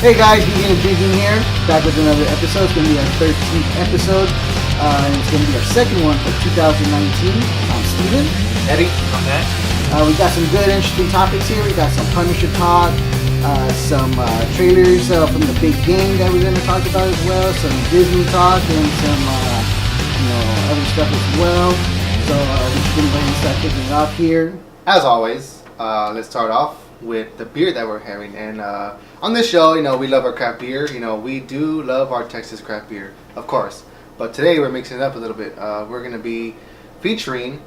Hey guys, Vegan and Drinking here, back with another episode. It's going to be our 13th episode, and it's going to be our second one for 2019. I'm Steven. Eddie. I'm Matt. We got some good, interesting topics here. We got some Punisher talk, some trailers from the big game that we're going to talk about as well, some Disney talk, and some other stuff as well. So we're just going to go ahead and start kicking it off here. As always, let's start off with the beer that we're having. And on this show, we love our craft beer. We do love our Texas craft beer, of course. But today we're mixing it up a little bit. We're going to be featuring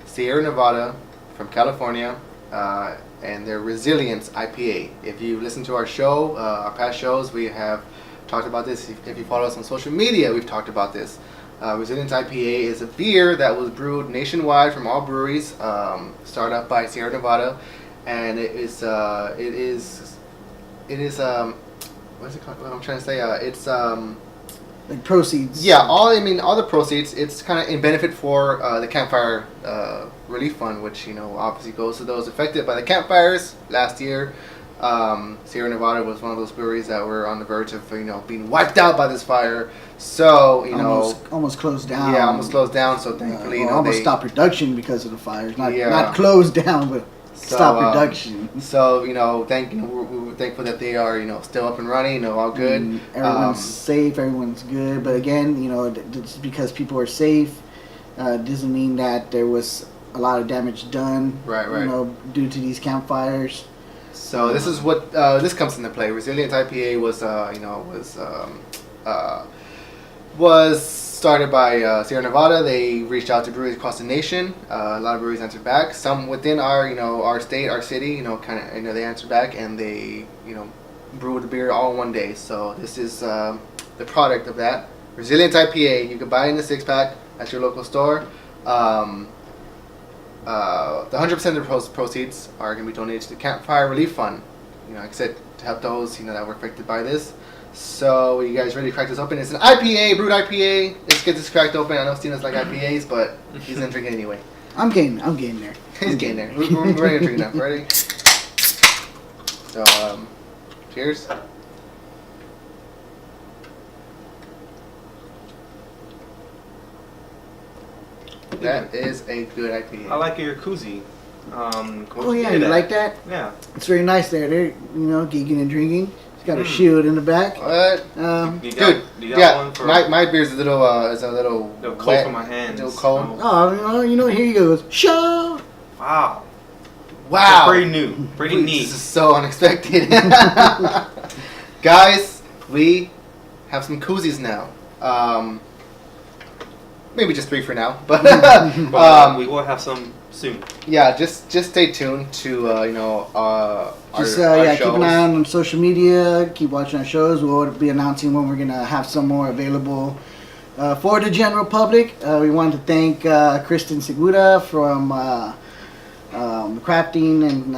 Sierra Nevada from California and their Resilience IPA. If you listen to our show, our past shows, we have talked about this. If you follow us on social media, we've talked about this. Resilience IPA is a beer that was brewed nationwide from all breweries, started up by Sierra Nevada, and it is what is it called? What I'm trying to say, it's like proceeds. Yeah, all the proceeds. It's kind of in benefit for the Campfire Relief Fund, which obviously goes to those affected by the campfires last year. Sierra Nevada was one of those breweries that were on the verge of being wiped out by this fire. So almost closed down. Yeah, almost closed down. So thankfully, almost stopped production because of the fires. Not closed down, but stopped production. So we're thankful that they are still up and running. All good. Everyone's safe. Everyone's good. But again, just because people are safe doesn't mean that there was a lot of damage done. Right. Due to these campfires. So this is what this comes into play. Resilience IPA was started by Sierra Nevada. They reached out to breweries across the nation. A lot of breweries answered back. Some within our our state, our city, they answered back and they brewed the beer all in one day. So this is the product of that. Resilience IPA. You can buy it in the 6-pack at your local store. The 100% of the proceeds are going to be donated to the Campfire Relief Fund. Like I said, to help those that were affected by this. So, you guys ready to crack this open? It's an IPA, brewed IPA. Let's get this cracked open. I know Steve doesn't like IPAs, but he's gonna drink it anyway. I'm getting there. He's getting there. We're ready to drink now. Ready? So, cheers. That is a good IPA. I like your koozie. Oh yeah, you like that? Yeah. It's very nice there. They're geeking and drinking. It's got a shield in the back. What? Good. One for my beer's a little cold wet, for my hands. A little cold. Oh, here he goes. Show. Wow. Wow. Pretty new. Pretty neat. This is so unexpected. Guys, we have some koozies now. Maybe just 3 for now, but we will have some soon. Yeah, just stay tuned to our keep shows. an eye on social media. Keep watching our shows. We'll be announcing when we're gonna have some more available for the general public. We want to thank Kristen Segura from Crafting and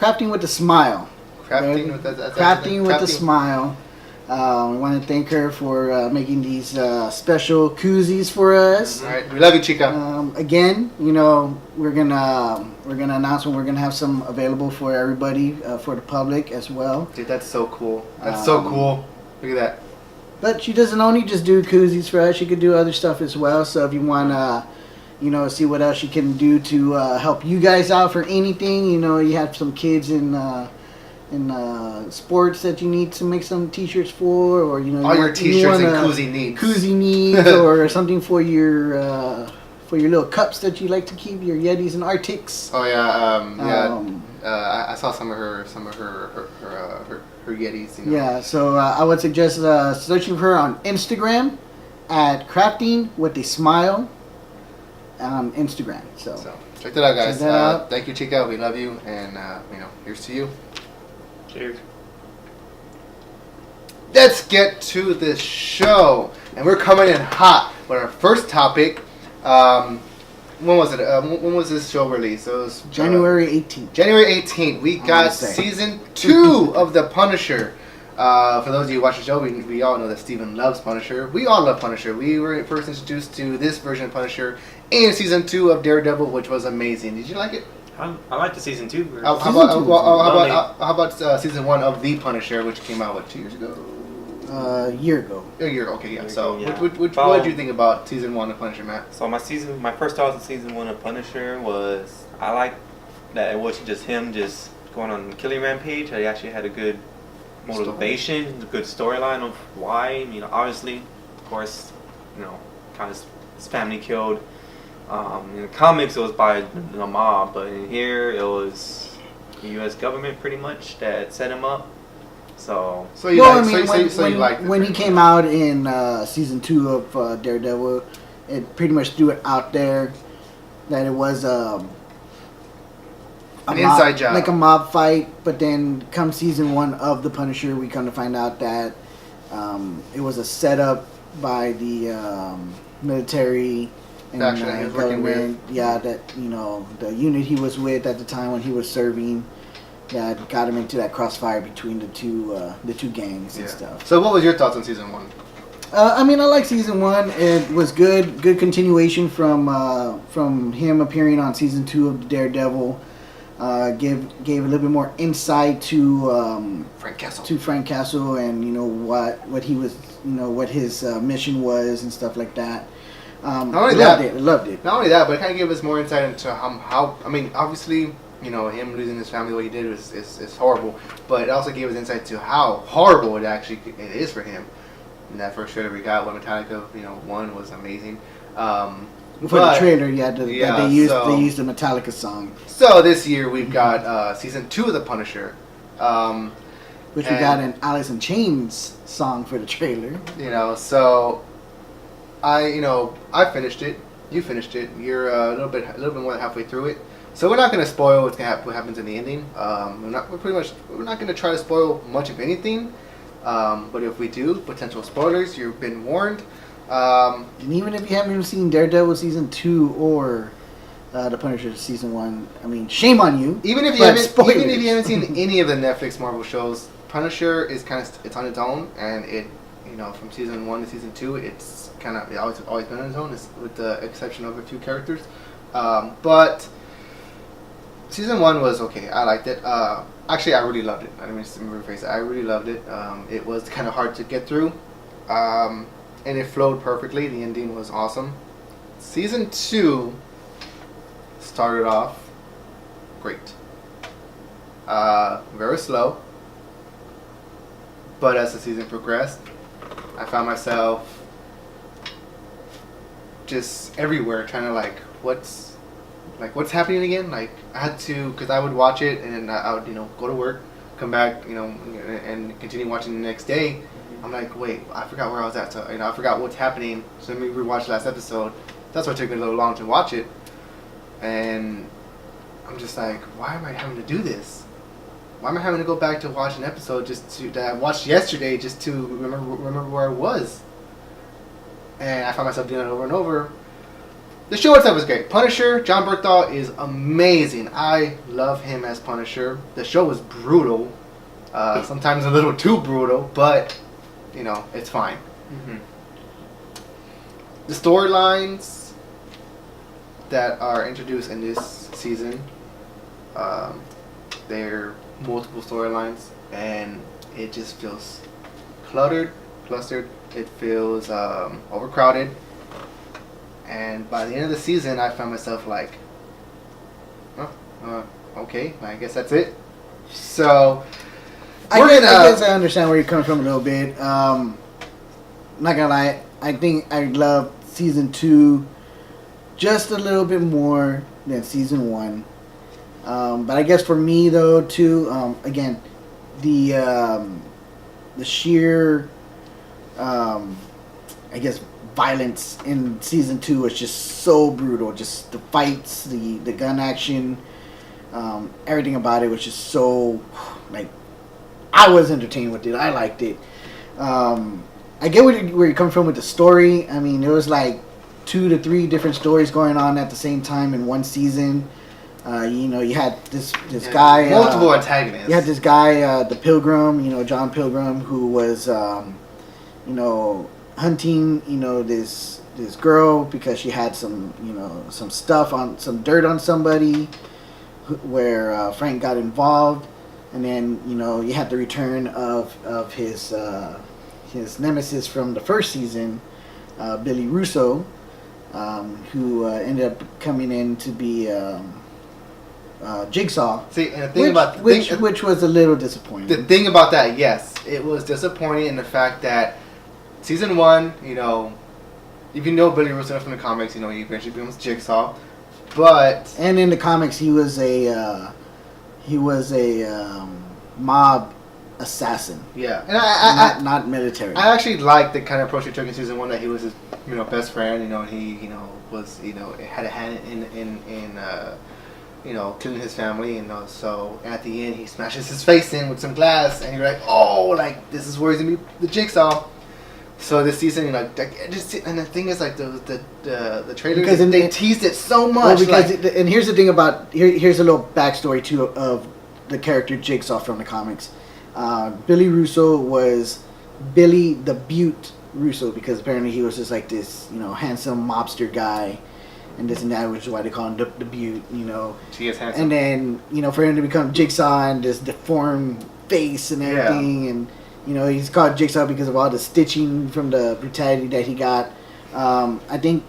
Crafting with a Smile. Crafting with a Smile. We want to thank her for making these special koozies for us. All right, we love you, Chica. Again, we're gonna announce when we're gonna have some available for everybody, for the public as well. Dude, that's so cool. That's so cool. Look at that. But she doesn't only just do koozies for us. She could do other stuff as well. So if you want to, see what else she can do to help you guys out for anything, you have some kids in sports that you need to make some t-shirts for, or all your t-shirts and koozie needs, or something for your little cups that you like to keep, your Yetis and Arctics. Oh yeah, I saw some of her Yetis. Yeah, so I would suggest searching for her on Instagram at Crafting with a Smile on Instagram. So check that out, guys. Thank you, Chica. We love you, and here's to you. Cheers. Let's get to the show, and we're coming in hot with our first topic. When was it? When was this show released? It was January 18th. January 18th. We got season 2 of The Punisher. For those of you who watch the show, we all know that Steven loves Punisher. We all love Punisher. We were first introduced to this version of Punisher in season 2 of Daredevil, which was amazing. Did you like it? I like the season 2 version. How about season 1 of The Punisher, which came out 2 years ago? A year ago. A year, okay, yeah. Year So, ago, yeah. what did you think about season 1 of Punisher, Matt? So my first thoughts of season 1 of Punisher was I like that it wasn't just him just going on a killing rampage. He actually had a good motivation, a good storyline of why. Obviously, of course, kind of his family killed. In the comics, it was by the mob, but in here, it was the U.S. government pretty much that set him up. So you liked it when he came out in season 2 of Daredevil, it pretty much threw it out there that it was an inside job, like a mob fight. But then, come season 1 of The Punisher, we come to find out that it was a setup by the military and government. Yeah, that the unit he was with at the time when he was serving. That got him into that crossfire between the two gangs and stuff. So, what was your thoughts on season 1? I like season 1. It was good continuation from him appearing on season 2 of Daredevil. Gave a little bit more insight to Frank Castle, and what he was, what his mission was and stuff like that. Loved it. Not only that, but it kind of gave us more insight into how. Obviously. Him losing his family, what he did is horrible. But it also gave us insight to how horrible it is for him. And that first trailer we got, what Metallica, won was amazing. For the trailer, they used the Metallica song. So this year we've got season 2 of The Punisher. Which we got an Alice in Chains song for the trailer. So I finished it. You finished it. You're a little bit more than halfway through it. So we're not going to spoil what happens in the ending. We're not going to try to spoil much of anything. But if we do, potential spoilers, you've been warned. And even if you haven't even seen Daredevil season 2 or The Punisher season 1, shame on you. Even if you haven't seen any of the Netflix Marvel shows, Punisher is it's on its own, and it from season 1 to season 2, it's always been on its own, with the exception of a few characters. But season 1 was okay. I liked it. Actually, I really loved it. I didn't mean to rephrase it. I really loved it. It was kind of hard to get through, and it flowed perfectly. The ending was awesome. Season 2 started off great. Very slow, but as the season progressed, I found myself just everywhere, trying to what's happening again? I had to, because I would watch it and then I would, go to work, come back, and continue watching the next day. I'm like, wait, I forgot where I was at. So, I forgot what's happening. So let me rewatch the last episode. That's why it took me a little long to watch it. And I'm just like, why am I having to do this? Why am I having to go back to watch an episode that I watched yesterday just to remember where I was? And I found myself doing it over and over. The show itself is great. Punisher, Jon Bernthal is amazing. I love him as Punisher. The show was brutal. Sometimes a little too brutal, but, it's fine. Mm-hmm. The storylines that are introduced in this season, they're multiple storylines, and it just feels clustered. It feels overcrowded. And by the end of the season, I found myself like, okay, I guess that's it. So, I guess I understand where you're coming from a little bit. Not gonna lie, I think I love season 2 just a little bit more than season 1. But I guess for me though, too, again, the sheer, I guess, violence in season 2 was just so brutal. Just the fights, the gun action, everything about it was just so, I was entertained with it. I liked it. I get where you come from with the story. There was 2 to 3 different stories going on at the same time in one season. You had this guy, multiple antagonists. You had this guy, the Pilgrim, John Pilgrim, who was, hunting, this girl because she had some, some dirt on somebody. where Frank got involved, and then you had the return of his nemesis from the first season, Billy Russo, who ended up coming in to be Jigsaw. See, and the thing which was a little disappointing. The thing about that, yes, it was disappointing in the fact that season 1, if you know Billy Russo from the comics, he eventually becomes Jigsaw. And in the comics, he was a mob assassin. Yeah, and not military. I actually liked the kind of approach he took in season 1, that he was his best friend. He was had a hand in killing his family. So at the end he smashes his face in with some glass, and you're like, oh, like this is where he's gonna be the Jigsaw. So this season, and the thing is, like the trailers, because they teased it so much. Well, and here's the thing about here's a little backstory too of the character Jigsaw from the comics. Billy Russo was Billy the Butte Russo, because apparently he was just like this, handsome mobster guy, and this and that, which is why they call him the Butte. He is handsome. And then for him to become Jigsaw and this deformed face and everything, and he's called Jigsaw because of all the stitching from the brutality that he got. I think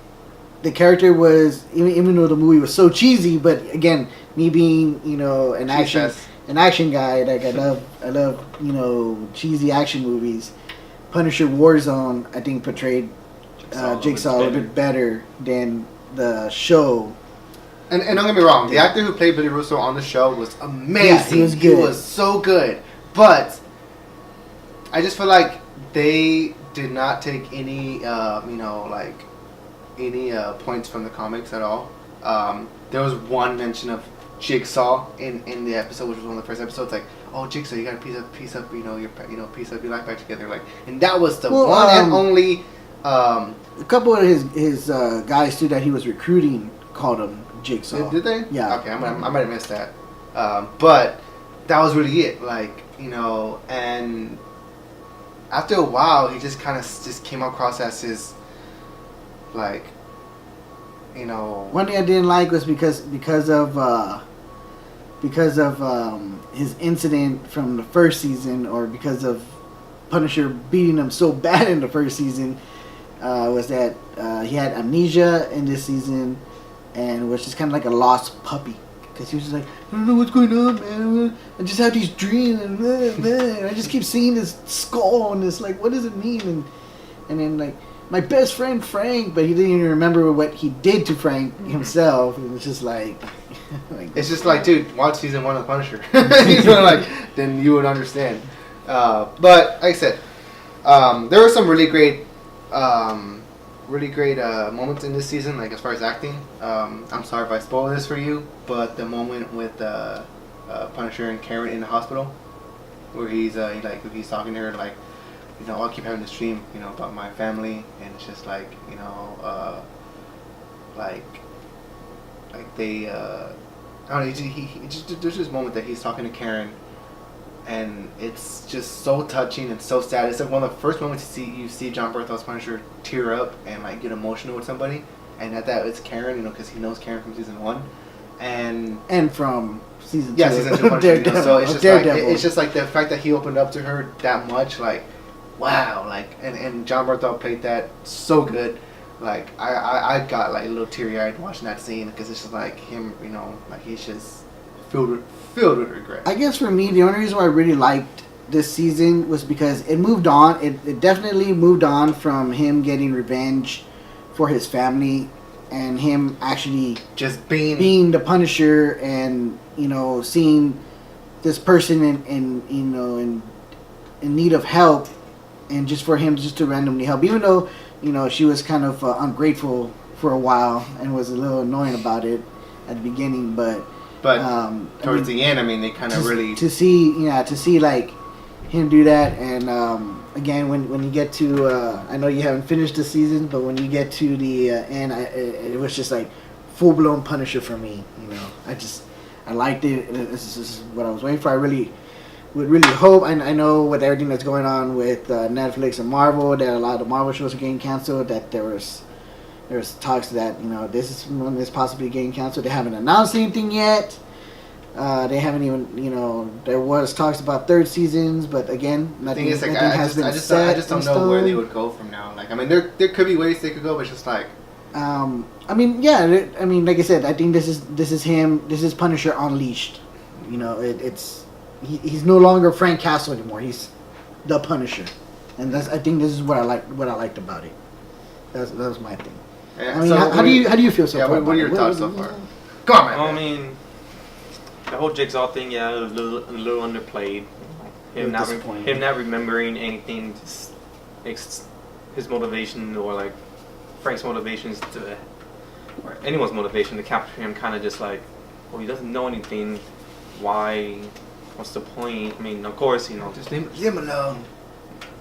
the character was, even though the movie was so cheesy, but again, me being an action guy, like I love cheesy action movies. Punisher Warzone, I think, portrayed Jigsaw a little bit better than the show. And don't get me wrong, the actor who played Billy Russo on the show was amazing. Yeah, he was good. He was so good. But I just feel like they did not take any, points from the comics at all. There was one mention of Jigsaw in the episode, which was one of the first episodes. Like, oh, Jigsaw, you got to piece up your piece of your life back together. Like, and that was the one and only. A couple of his guys too that he was recruiting called him Jigsaw. Did they? Yeah. Okay, I might have missed that. But that was really it. Like, and after a while, he just kind of just came across as his, like, One thing I didn't like was because of his incident from the first season, or because of Punisher beating him so bad in the first season, was that he had amnesia in this season, and was just kind of like a lost puppy. Because he was just like, I don't know what's going on, man. I just have these dreams, and I just keep seeing this skull, and it's like, what does it mean? And then, like, my best friend Frank, but he didn't even remember what he did to Frank himself. It was just like it's just like, dude, watch season 1 of Punisher. Then you would understand. But like I said, there were some really great moments in this season, like as far as acting. I'm sorry if I spoil this for you, but the moment with Punisher and Karen in the hospital, where he's talking to her, like, I keep having this dream, about my family, and it's just like, they, I don't know, he just, there's this moment that he's talking to Karen, and it's just so touching and so sad. It's like one of the first moments you see John Berthold's Punisher tear up and like get emotional with somebody, and at that it's Karen, because he knows Karen from season 1, and from season 2. Yeah, season 2 Punisher. So it's just like the fact that he opened up to her that much, like, wow, like, and John Berthold played that so good. Like, I got like a little teary eyed watching that scene, because it's just like him, like he's just filled with regret. I guess for me, the only reason why I really liked this season was because it moved on. It definitely moved on from him getting revenge for his family, and him actually just being the Punisher, and seeing this person in need of help, and just for him just to randomly help, even though she was kind of ungrateful for a while and was a little annoying about it at the beginning, but towards the end, they kind of really to see like him do that. And again, when you get to I know you haven't finished the season, but when you get to the end, it was just like full blown Punisher for me. I liked it. This is what I was waiting for. I really would really hope. I know with everything that's going on with Netflix and Marvel, that a lot of the Marvel shows are getting canceled, that there's talks that this is one that's possibly getting canceled. They haven't announced anything yet, They haven't even, there was talks about third seasons, but again, nothing, Is, like, nothing has been set. I just don't know where they would go from now. Like, I mean, there could be ways they could go, but it's just like. I mean, yeah. I mean, like I said, I think this is him. This is Punisher Unleashed. He's no longer Frank Castle anymore. He's the Punisher, and I think this is what I liked about it. That was my thing. Yeah, I mean, so how do you feel so far? What are your thoughts so far? Go on, man. I mean, the whole Jigsaw thing, yeah, it was a little underplayed. Him not remembering anything, his motivation or like Frank's motivations or anyone's motivation to capture him, kind of just like, well, he doesn't know anything. Why? What's the point? I mean, of course, just leave him alone.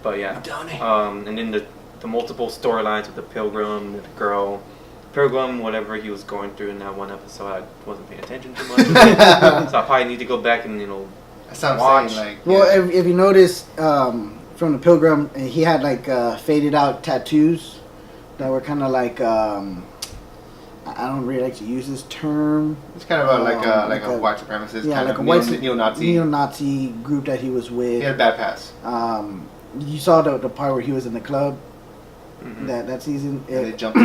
But yeah, Donnie. And then the multiple storylines with the Pilgrim, the girl. Pilgrim, whatever he was going through in that one episode, I wasn't paying attention too much. So I probably need to go back and That's what watch. I'm saying, like, well, if you notice from the Pilgrim, he had like faded out tattoos that were kind of like I don't really like to use this term. It's kind of like a white supremacist, kind of neo-Nazi group that he was with. He had a bad pass. You saw the part where he was in the club that season. They jumped.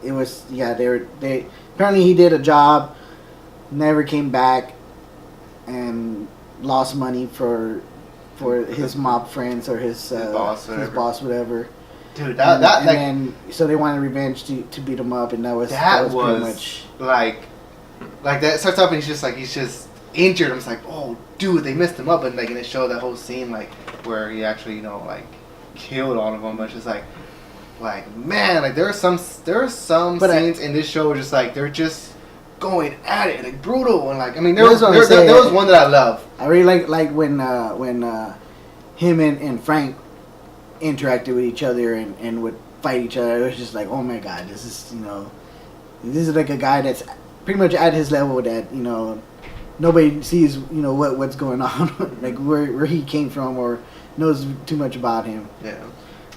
It was they apparently he did a job, never came back, and lost money for his mob friends or his boss, whatever. Dude, and so they wanted revenge to beat him up, and that was pretty much like that starts off and he's just injured. I'm just like, oh, dude, they messed him up, and like, and it showed that whole scene like where he actually killed all of them. It's just like man, like there are some scenes in this show where just like they're just going at it, like brutal, and like I mean there was one that I love. I really like when him and Frank interacted with each other and would fight each other. It was just like, oh my god, this is like a guy that's pretty much at his level that nobody sees what's going on like where he came from or knows too much about him. Yeah.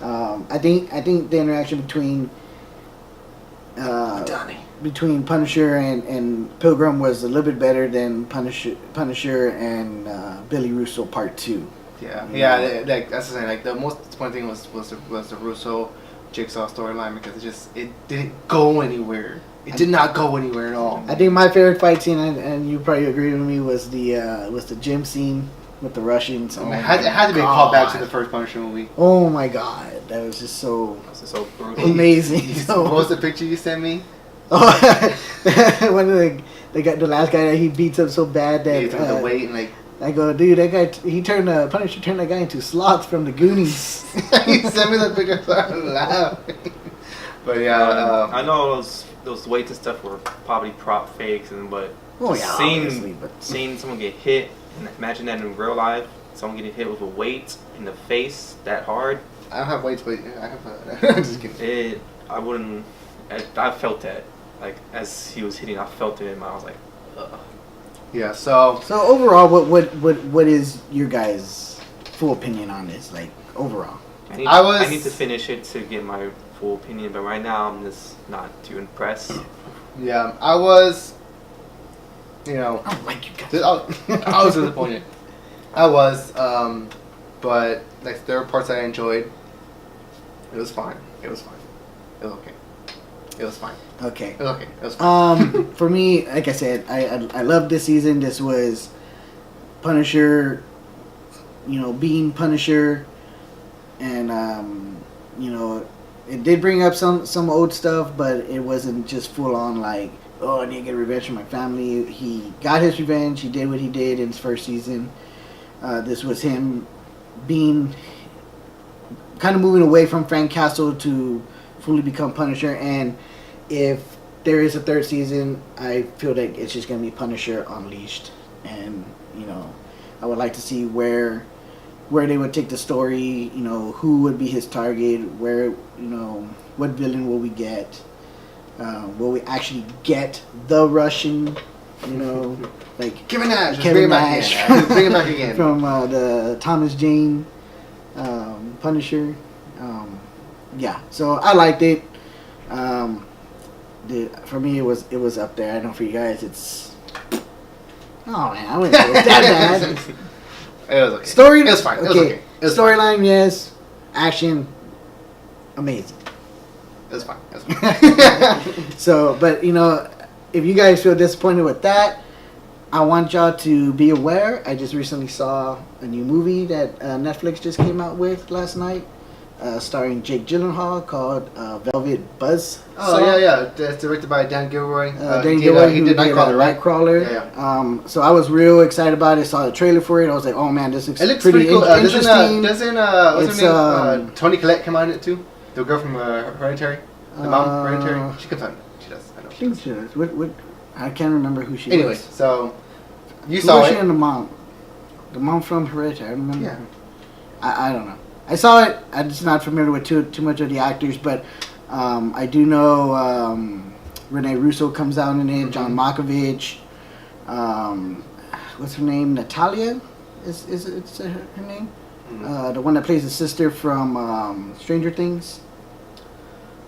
I think the interaction between Punisher and Pilgrim was a little bit better than Punisher and Billy Russo Part 2. Yeah, like that's the thing. Like the most disappointing thing was the Russo Jigsaw storyline because it didn't go anywhere. It did not go anywhere at all. I think my favorite fight scene, and you probably agree with me, was the gym scene with the Russians. It had to be a callback to the first Punisher movie. Oh my god, that was just so amazing. What was the picture you sent me? Oh, one of the last guy that he beats up so bad that the weight and like. I go, dude, that guy, Punisher turned that guy into Sloth from the Goonies. He sent me the picture, so I laughed. But yeah, I know those weights and stuff were probably prop fakes, but seeing someone get hit, and imagine that in real life, someone getting hit with a weight in the face that hard. I don't have weights, but I have. I'm just kidding. I felt that, like as he was hitting, I felt it, and I was like, ugh. Yeah. So overall, what is your guys' full opinion on this? Like overall, I need to finish it to get my full opinion, but right now I'm just not too impressed. Yeah, I was. I don't like you guys. I was disappointed. I was, but like there were parts that I enjoyed. It was fine. It was okay. It was fine. Okay. It was okay. It was fine. For me, like I said, I loved this season. This was Punisher, being Punisher, and it did bring up some old stuff, but it wasn't just full on like, oh, I need to get revenge for my family. He got his revenge. He did what he did in his first season. This was him being kind of moving away from Frank Castle to fully become Punisher. And if there is a third season, I feel like it's just going to be Punisher Unleashed. And, I would like to see where they would take the story, who would be his target, where, what villain will we get? Will we actually get the Russian, like Kevin Nash? Kevin Nash. Bring him back again. From the Thomas Jane Punisher. Yeah, so I liked it. For me, it was up there. I know for you guys, it's Oh man, I wouldn't say it's that bad. It was okay. Story. It was fine. It was okay. It was Storyline, yes. Action, amazing. It was fine. It was fine. So, but you know, if you guys feel disappointed with that, I want y'all to be aware. I just recently saw a new movie that Netflix just came out with last night, starring Jake Gyllenhaal, called Velvet Buzzsaw. Oh yeah. That's directed by Dan Gilroy. Dan Gilroy, he did Nightcrawler, right? Nightcrawler. Yeah. So I was real excited about it. Saw the trailer for it. I was like, oh man, this looks, It looks pretty cool. interesting. Doesn't what's her name? Toni Collette come on it too? The girl from Hereditary. The mom, Hereditary. She comes on. She does. I know. I think she does. What? I can't remember who she anyway, was. so you Who saw was it. she and the mom? The mom from Hereditary. I don't remember. Yeah. I don't know. I saw it. I'm just not familiar with too much of the actors, but I do know Rene Russo comes out in it. John Malkovich. What's her name? Natalia? Is it's her name? Mm-hmm. The one that plays the sister from Stranger Things.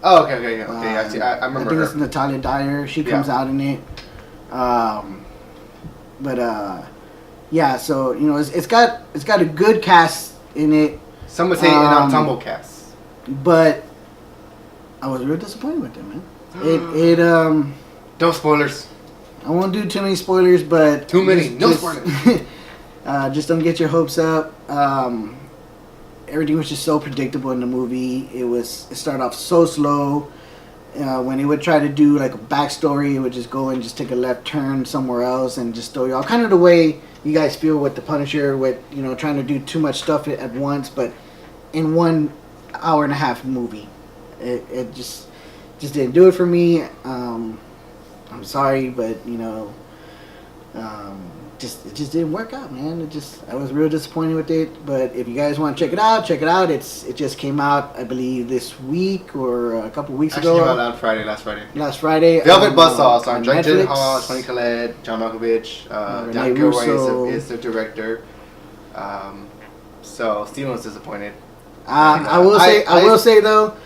Oh, okay. I see. I remember I think her. it's Natalia Dyer. She comes out in it. Yeah. So you know, it's got a good cast in it. Some would say an ensemble cast. But I was real disappointed with it, man. No spoilers. I won't do too many spoilers, but Too many. No spoilers. Just don't get your hopes up. Everything was just so predictable in the movie. It started off so slow. When he would try to do like a backstory, it would just go and just take a left turn somewhere else and just throw you all kind of the way you guys feel with the Punisher, with trying to do too much stuff at once, but in 1 hour and a half movie, it just didn't do it for me. I'm sorry, but it just didn't work out, man. I was real disappointed with it. But if you guys want to check it out, check it out. It just came out, I believe, this week or a couple weeks ago. Actually, came out last Friday. Velvet Buzzsaw, starring Jake Netflix. Gyllenhaal, Toni Collette, John Malkovich, Rene Dan Gilroy Russo. is the director. So Steven was disappointed. I will say though,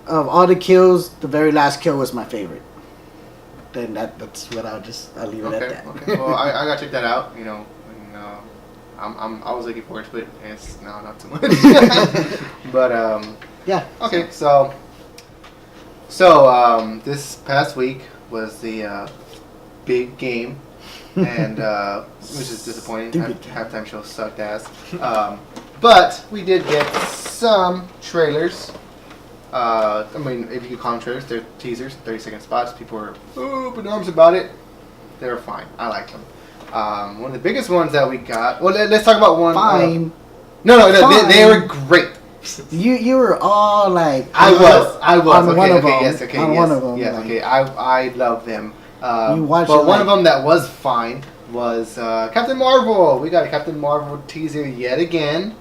of all the kills, the very last kill was my favorite. Then that's what I'll leave it at that. Okay. Well, I gotta check that out. I was looking forward to it. It's not too much. But Yeah. Okay. So this past week was the big game, and which is disappointing. Halftime show sucked ass. But we did get some trailers. I mean, if you could call them trailers, they're teasers, 30-second spots. People were open arms about it. They were fine. I liked them. One of the biggest ones that we got. Well, let's talk about one. Fine. No, they were great. You were all like I was. on Okay, one of okay, them. yes, okay, on yes, one of them. yes, like, okay. I love them. You watch but it one like- of them that was fine was Captain Marvel. We got a Captain Marvel teaser yet again.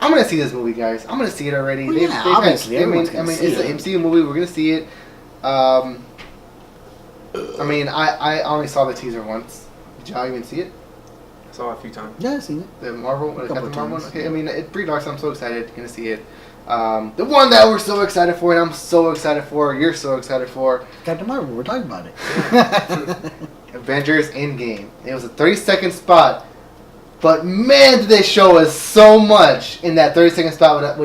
I'm gonna see this movie, guys. I'm gonna see it already. Well, yeah, obviously, everyone's gonna see it's it. an MCU movie. We're gonna see it. I mean, I only saw the teaser once. Did y'all even see it? I saw it a few times. Yeah, I seen it. The Marvel, the Couple Captain Marvel. times. Okay, I mean, it pre-launch. I'm so excited. Gonna see it. The one that we're so excited for, and I'm so excited for. You're so excited for. Captain Marvel. We're talking about it. Avengers Endgame. It was a 30-second spot. But man, did they show us so much in that 30-second spot.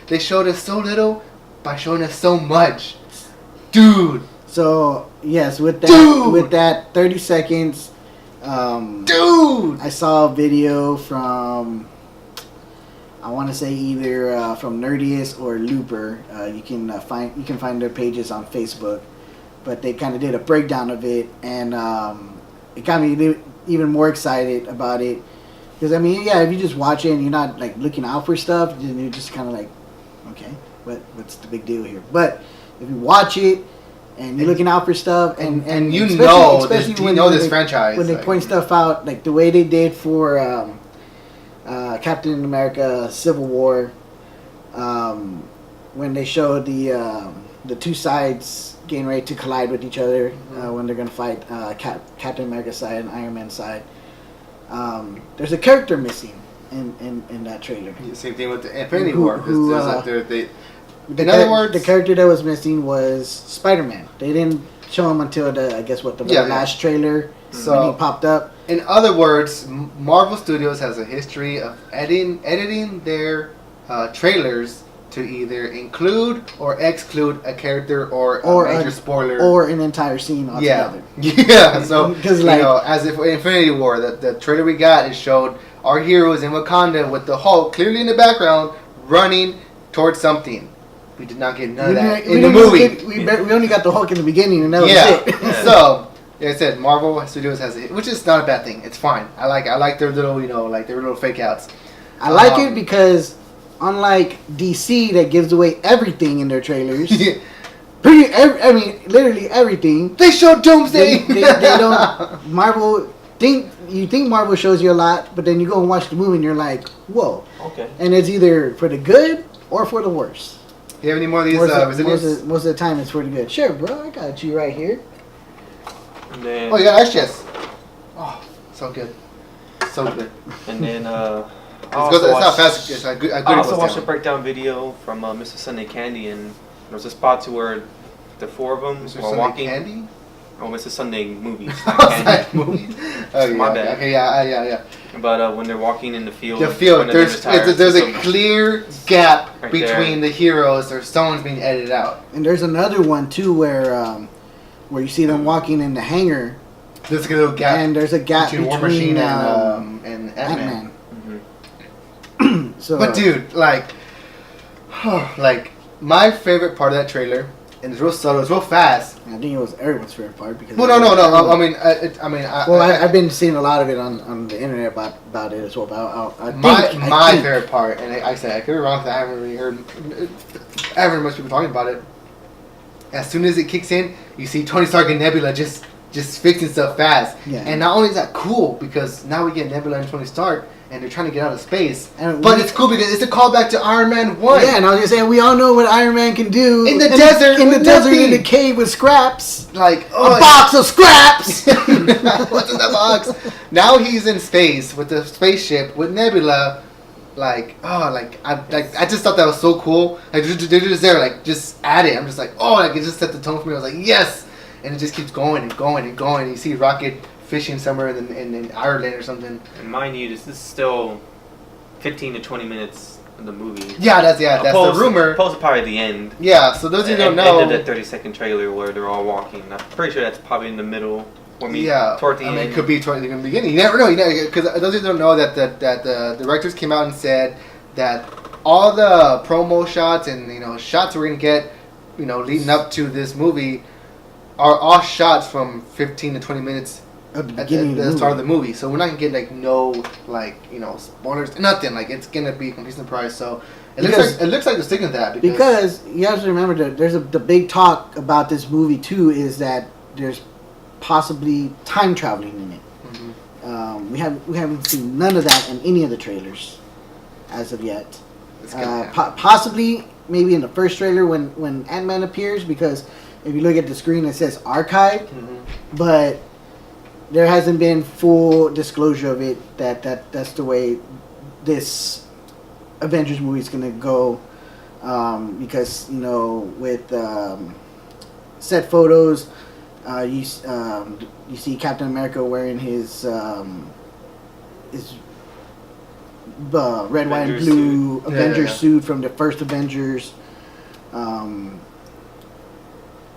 They showed us so little by showing us so much, dude. So yes, with Dude! that 30 seconds, Dude, I saw a video from, I want to say either from Nerdiest or Looper. You can find their pages on Facebook, but they kind of did a breakdown of it, and it got me even more excited about it. Because I mean, yeah, if you just watch it and you're not like looking out for stuff, then you're just kind of like, okay, what's the big deal here? But if you watch it and you're looking out for stuff, and you especially know this franchise when they point stuff out, like the way they did for Captain America: Civil War, when they showed the two sides getting ready to collide with each other when they're gonna fight Captain America's side and Iron Man's side. There's a character missing in that trailer. Yeah, same thing with the Infinity War. In other words, the character that was missing was Spider-Man. They didn't show him until the very last trailer, So when he popped up. In other words, Marvel Studios has a history of editing their trailers to either include or exclude a character or a major spoiler or an entire scene altogether. Yeah. So because as if Infinity War, the trailer we got, it showed our heroes in Wakanda with the Hulk clearly in the background running towards something. We did not get none of that in the movie. We only got the Hulk in the beginning, and that was it. So, like I said, Marvel Studios has it, which is not a bad thing. It's fine. I like their little, their little fake outs. I like it because, unlike DC, that gives away everything in their trailers. Literally everything. They showed Doomsday. They don't. Marvel you think Marvel shows you a lot, but then you go and watch the movie and you're like, whoa. Okay. And it's either for the good or for the worse. Do you have any more of these Resilience? Most of the time it's for the good. Sure, bro. I got you right here. And then, you got Ice Chest. Oh, so good. So good. And then it's not fast. It's a good. I also watched a breakdown video from Mr. Sunday Candy, and there was a spot to where the four of them were walking. Candy? Oh, Mr. Sunday movies. Movies? Oh, yeah. My bad. Okay, yeah. But when they're walking in the field, there's a clear gap right between the heroes, or someone's being edited out. And there's another one too where you see them walking in the hangar. There's a little gap. And there's a gap between War Machine and Ant-Man. Mm-hmm. So, but dude, like my favorite part of that trailer, and it's real subtle, it's real fast. I think it was everyone's favorite part because. Well, no. I've been seeing a lot of it on the internet about it as well. But my favorite part, and I said I could be wrong because I haven't really heard much people talking about it. As soon as it kicks in, you see Tony Stark and Nebula just fixing stuff fast. Yeah. And not only is that cool because now we get Nebula and Tony Stark, and they're trying to get out of space. But it's cool because it's a callback to Iron Man 1. Yeah, and I was just saying, we all know what Iron Man can do in the desert, in the cave with scraps, like a box of scraps. What's in that box? Now he's in space with the spaceship with Nebula. I just thought that was so cool. Like they're just there, like just add it. I'm just like, it just set the tone for me. I was like, yes, and it just keeps going and going and going. And you see Rocket fishing somewhere in Ireland or something. And mind you, this is still 15 to 20 minutes of the movie. Yeah, that's the rumor. Opposed to probably the end. Yeah, so those of you don't know. End of that 30-second trailer where they're all walking. I'm pretty sure that's probably in the middle. Toward the end. It could be toward the beginning. You never know. Because those of you don't know that the directors came out and said that all the promo shots and shots we're gonna get, leading up to this movie, are all shots from 15 to 20 minutes at the start of the movie. So we're not gonna get no spoilers, nothing. Like it's gonna be a complete surprise. So it looks like they're sticking to that because you have to remember that there's the big talk about this movie too is that there's possibly time traveling in it. Mm-hmm. We haven't seen none of that in any of the trailers as of yet. Possibly maybe in the first trailer when Ant-Man appears, because if you look at the screen it says archive, but there hasn't been full disclosure of it that's the way this Avengers movie is gonna go, because with set photos. You see Captain America wearing his red, white, and blue Avengers suit from the first Avengers.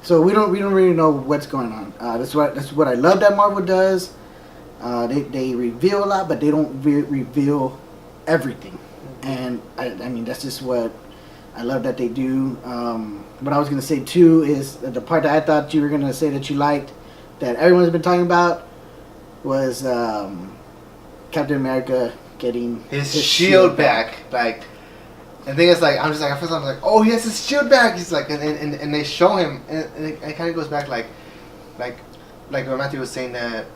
So we don't really know what's going on. That's what I love that Marvel does. They reveal a lot, but they don't reveal everything. And I mean that's just what I love that they do. What I was going to say too is the part that I thought you were going to say that you liked, that everyone's been talking about, was Captain America getting his shield back. Like, the thing is, at first I was like, oh, he has his shield back. He's like, and they show him, and it kind of goes back like what Matthew was saying that,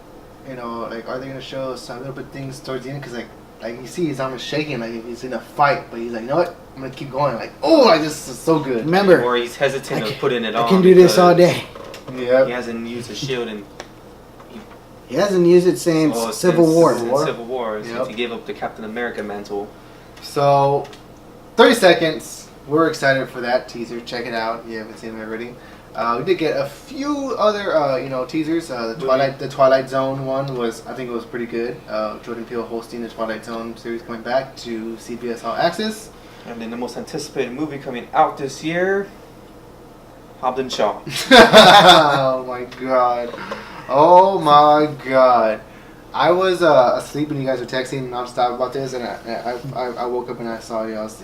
are they going to show some little bit things towards the end? Because like you see his arm is shaking, like he's in a fight, but he's like, you know what? I'm gonna keep going. Like, this is so good. Remember, or he's hesitant of putting it on. I can do this all day. Yeah. He hasn't used a shield and he hasn't used it since Civil War. Since he gave up the Captain America mantle. So, 30 seconds. We're excited for that teaser. Check it out. You haven't seen it already. We did get a few other, teasers. The Twilight Zone one was, I think, it was pretty good. Jordan Peele hosting the Twilight Zone series going back to CBS All Access. And then the most anticipated movie coming out this year, Hobbs & Shaw. Oh my god! Oh my god! I was asleep when you guys were texting nonstop about this, and I woke up and I saw y'all's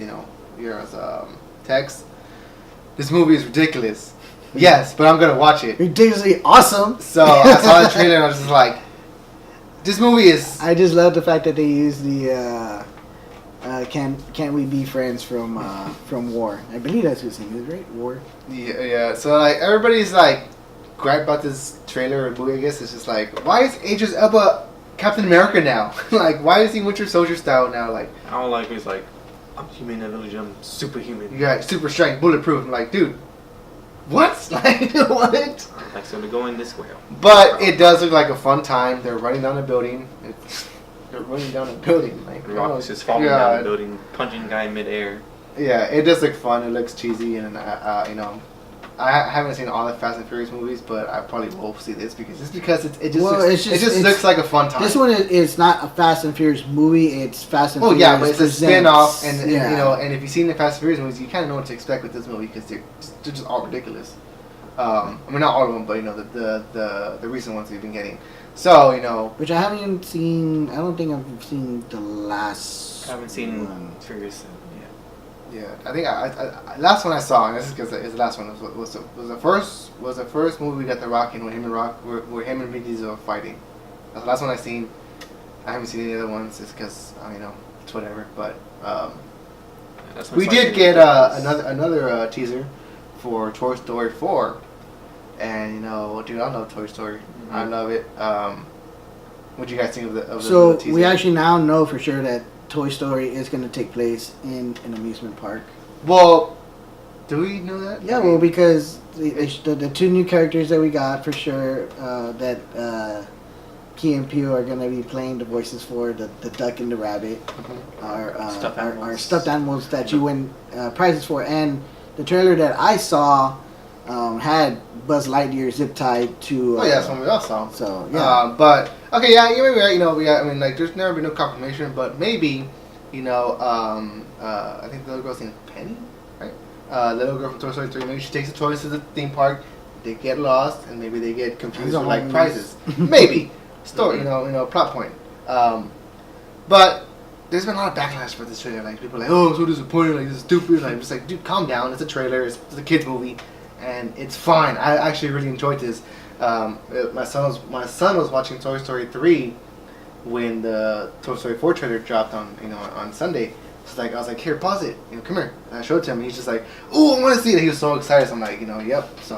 text. This movie is ridiculous. Yes, but I'm gonna watch it. Ridiculously awesome. So I saw the trailer and I was just like, this movie is. I just love the fact that they use the "Can't We Be Friends" from War. I believe that's who's singing it, right? War. Yeah. So like everybody's like gripe about this trailer or movie. I guess it's just like, why is Idris Elba Captain America now? Like, why is he Winter Soldier style now? Like, I don't like it's like, I'm human, I'm superhuman. You got super strength, bulletproof. I'm like, dude, what? Like, what? Like, so they're going this way. But it does look like a fun time. They're running down a building. They're running down a building. Like, the Rock is just falling down the building, punching guy in midair. Yeah, it does look fun. It looks cheesy, and I haven't seen all the Fast and Furious movies, but I probably will see this because it just looks like a fun time. This one is not a Fast and Furious movie. It's Fast and Furious. Oh yeah, but it's a spin-off, and yeah. and if you've seen the Fast and Furious movies, you kind of know what to expect with this movie because they're just all ridiculous. I mean, not all of them, but the recent ones we've been getting. So which I haven't seen. I don't think I've seen the last. I haven't seen Furious 7 yet. Yeah, I think I last one I saw, and this is because it's the last one was the first movie we got The Rock in, where him and Vin Diesel are fighting. That's the last one I seen. I haven't seen any other ones, just because it's whatever. But we did get another teaser for Toy Story 4, and dude, I love Toy Story. Mm-hmm. I love it. What do you guys think of the teaser? We actually now know for sure that Toy Story is going to take place in an amusement park. Well, do we know that? Yeah, well, because the two new characters that we got for sure, that Key and Peele are going to be playing the voices for, the duck and the rabbit, mm-hmm. are stuffed animals that you win prizes for. And the trailer that I saw had Buzz Lightyear zip tied to. That's one we all saw. So yeah, but okay, yeah, you may be right. There's never been no confirmation, but maybe, I think the little girl's named Penny, right? The little girl from Toy Story 3. Maybe she takes the toys to the theme park. They get lost, and maybe they get confused with like prizes. Maybe story, plot point. But there's been a lot of backlash for this trailer. Like people are like, oh, so disappointed. Like this is stupid. Like I'm just like, dude, calm down. It's a trailer. It's a kids movie. And it's fine. I actually really enjoyed this. My son was watching Toy Story 3 when the Toy Story 4 trailer dropped on Sunday. So I was like, here, pause it. Come here. And I showed it to him. And he's just like, oh, I want to see it. And he was so excited. So I'm like, yep. So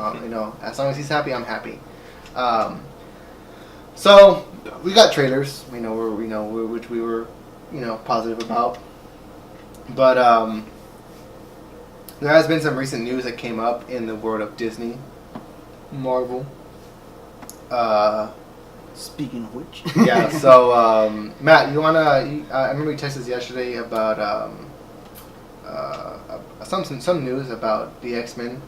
as long as he's happy, I'm happy. So we got trailers. Which we were positive about. But there has been some recent news that came up in the world of Disney, Marvel. Speaking of which. Yeah, so, Matt, you wanna, I remember you texted us yesterday about, some news about the X-Men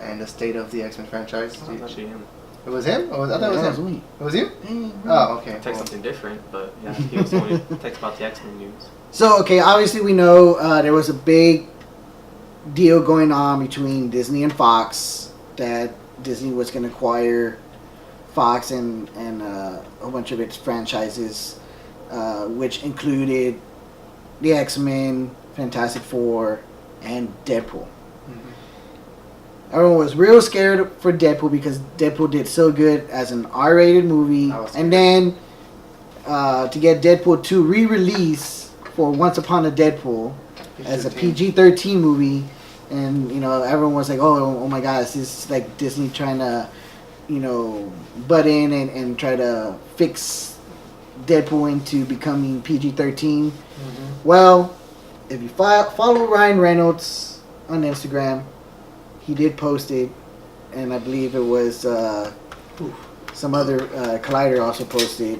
and the state of the X-Men franchise. Oh, it's actually him. It was him? I thought it was him. Me. It was you? Mm-hmm. Oh, okay. Text something different, but yeah, he was the one who texted about the X-Men news. So, okay, obviously we know there was a big deal going on between Disney and Fox, that Disney was going to acquire Fox and a whole bunch of its franchises, which included the X-Men, Fantastic Four, and Deadpool. Mm-hmm. Everyone was real scared for Deadpool because Deadpool did so good as an R-rated movie, and then to get Deadpool 2 re-release for Once Upon a Deadpool as a PG-13 movie, and everyone was like, oh my god, this is like Disney trying to butt in and try to fix Deadpool into becoming PG-13. Mm-hmm. Well, if you follow Ryan Reynolds on Instagram, he did post it, and I believe it was some other Collider also posted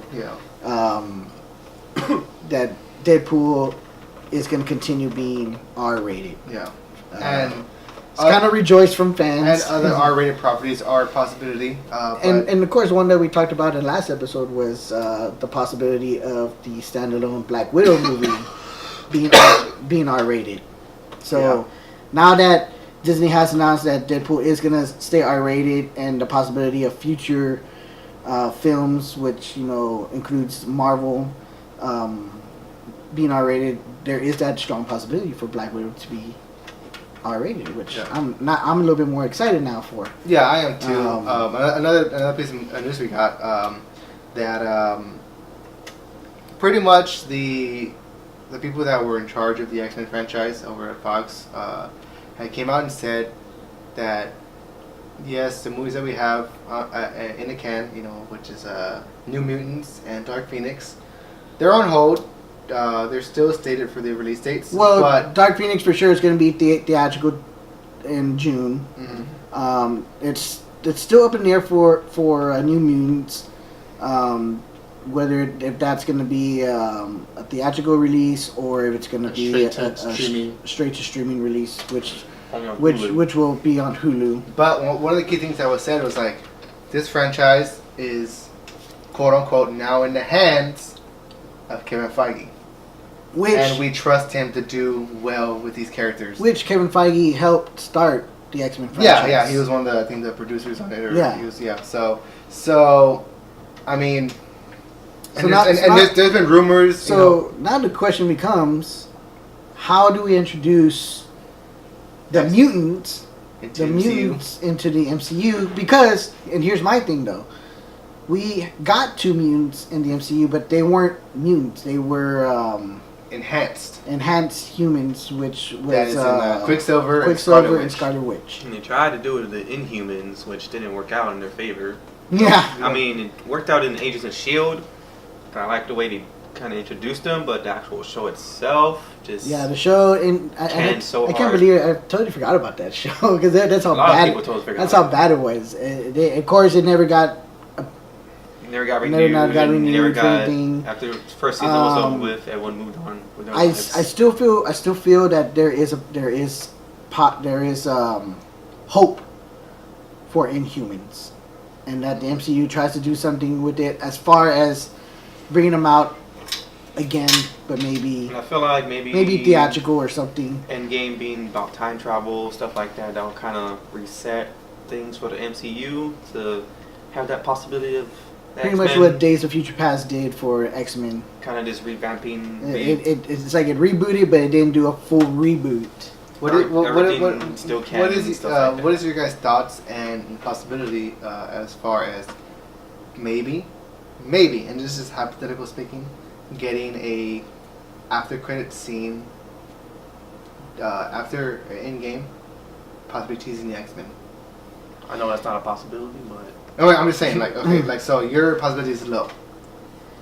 that Deadpool is going to continue being R-rated. Yeah. And It's kind of rejoiced from fans. And other R-rated properties are a possibility. And of course, one that we talked about in the last episode was the possibility of the standalone Black Widow movie being R-rated. So now that Disney has announced that Deadpool is going to stay R-rated, and the possibility of future films, which includes Marvel being R-rated, there is that strong possibility for Black Widow to be R-rated, which I'm a little bit more excited now for. Yeah, I am too. Another piece of news we got that pretty much the people that were in charge of the X-Men franchise over at Fox had came out and said that yes, the movies that we have in the can, which is New Mutants and Dark Phoenix, they're on hold. They're still stated for the release dates. Well, but Dark Phoenix for sure is going to be theatrical in June. Mm-hmm. It's still up in the air for New Mutants. Whether if that's going to be a theatrical release or if it's going to be a straight to streaming release, which will be on Hulu. But one of the key things that was said was like, this franchise is quote unquote now in the hands of Kevin Feige. And we trust him to do well with these characters. Which Kevin Feige helped start the X-Men franchise. Yeah, he was one of the producers on it. Yeah. So, I mean, there's been rumors. So now the question becomes, how do we introduce the mutants into the MCU? Because, and here's my thing though, we got 2 mutants in the MCU, but they weren't mutants. They were enhanced humans, which was that is in, Quicksilver and Scarlet Witch. And they tried to do it with the Inhumans, which didn't work out in their favor. Yeah. I mean, it worked out in Agents of S.H.I.E.L.D. I like the way they kind of introduced them, but the actual show itself just... Yeah, the show... I can't believe it. I totally forgot about that show, because that's how bad it was. Of course, it never got... Never got renewed. After the first season was over with, everyone moved on with their lives. I still feel that there is hope for Inhumans, and that the MCU tries to do something with it as far as bringing them out again, but maybe. And I feel like maybe theatrical or something. Endgame being about time travel, stuff like that. That will kind of reset things for the MCU to have that possibility of. Pretty much what Days of Future Past did for X-Men. Kind of just revamping. It's like it rebooted, but it didn't do a full reboot. What is your guys' thoughts and possibility as far as maybe, and this is hypothetical speaking, getting a after credit scene after Endgame, possibly teasing the X-Men? I know that's not a possibility, but. Oh, wait, I'm just saying, so your possibility is low.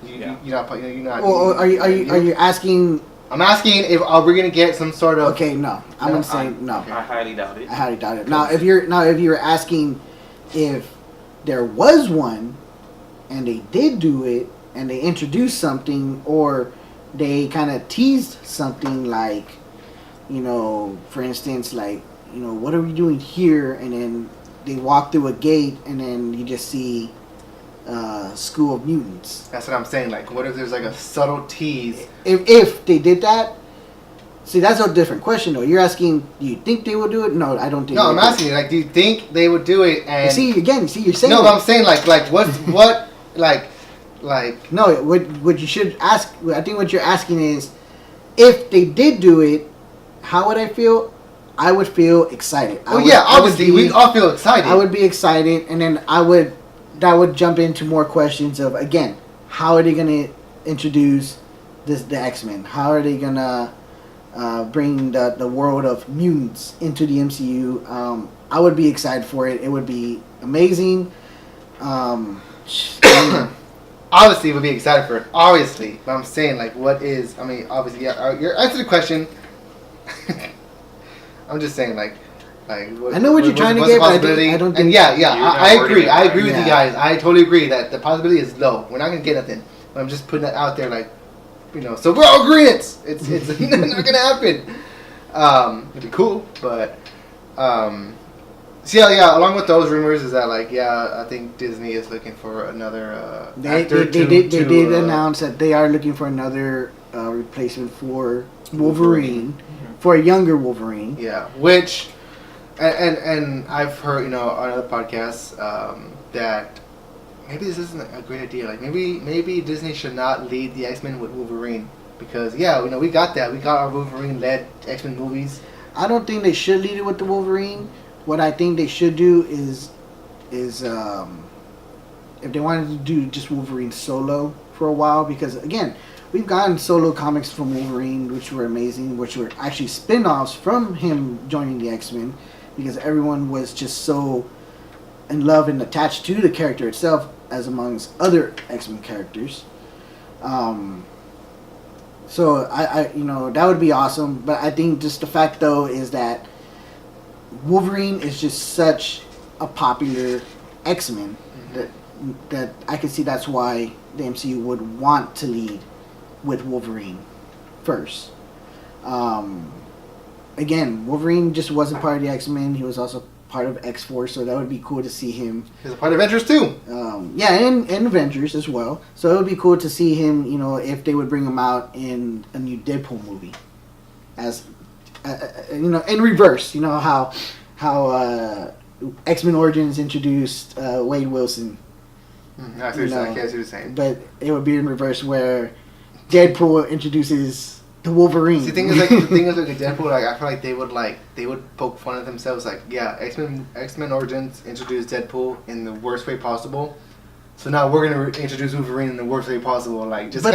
You're not. Well, are you asking? I'm asking if are we gonna get some sort of. Okay, no. I'm gonna say no. Okay. I highly doubt it. Now, if you're asking if there was one, and they did do it, and they introduced something, or they kind of teased something like, for instance, like, what are we doing here, and then they walk through a gate, and then you just see School of Mutants. That's what I'm saying. Like, what if there's like a subtle tease? If they did that, see, that's a different question though. You're asking, do you think they would do it? No, I don't think. No, I'm asking you, like, do you think they would do it? And you're saying. No, but I'm saying like what like. No, what you should ask. I think what you're asking is, if they did do it, how would I feel? I would feel excited. Obviously, we all feel excited. I would be excited, and then that would jump into more questions of, again, how are they going to introduce the X-Men? How are they going to bring the world of mutants into the MCU? I would be excited for it. It would be amazing. Obviously, we'd be excited for it. Obviously, but I'm saying, like, obviously, your answer to the question. I'm just saying, like what, I know what you're trying to get, but I don't think. And I agree. I agree with you guys. I totally agree that the possibility is low. We're not gonna get nothing. But I'm just putting that out there, like, so we're all agreeing. It's not gonna happen. It'd be cool, but So yeah. Along with those rumors, is that like I think Disney is looking for another actor. They did announce that they are looking for another replacement for Wolverine, for a younger Wolverine. Yeah, which, and I've heard on other podcasts that maybe this isn't a great idea. Like maybe Disney should not lead the X-Men with Wolverine because we got that. We got our Wolverine-led X-Men movies. I don't think they should lead it with the Wolverine. What I think they should do is if they wanted to do just Wolverine solo for a while, because again, we've gotten solo comics from Wolverine which were amazing, which were actually spin-offs from him joining the X-Men, because everyone was just so in love and attached to the character itself as amongst other X-Men characters. So I that would be awesome, but I think just the fact though is that Wolverine is just such a popular X-Men that I can see that's why the MCU would want to lead with Wolverine first. Again, Wolverine just wasn't part of the X-Men. He was also part of X-Force, so that would be cool to see him. He's a part of Avengers too. And Avengers as well. So it would be cool to see him, if they would bring him out in a new Deadpool movie. As in reverse, how X-Men Origins introduced Wade Wilson. I see what you're saying. But it would be in reverse where Deadpool introduces the Wolverine. See, the thing is, like Deadpool, like I feel like they would poke fun at themselves, like X-Men Origins introduced Deadpool in the worst way possible. So now we're gonna introduce Wolverine in the worst way possible, like just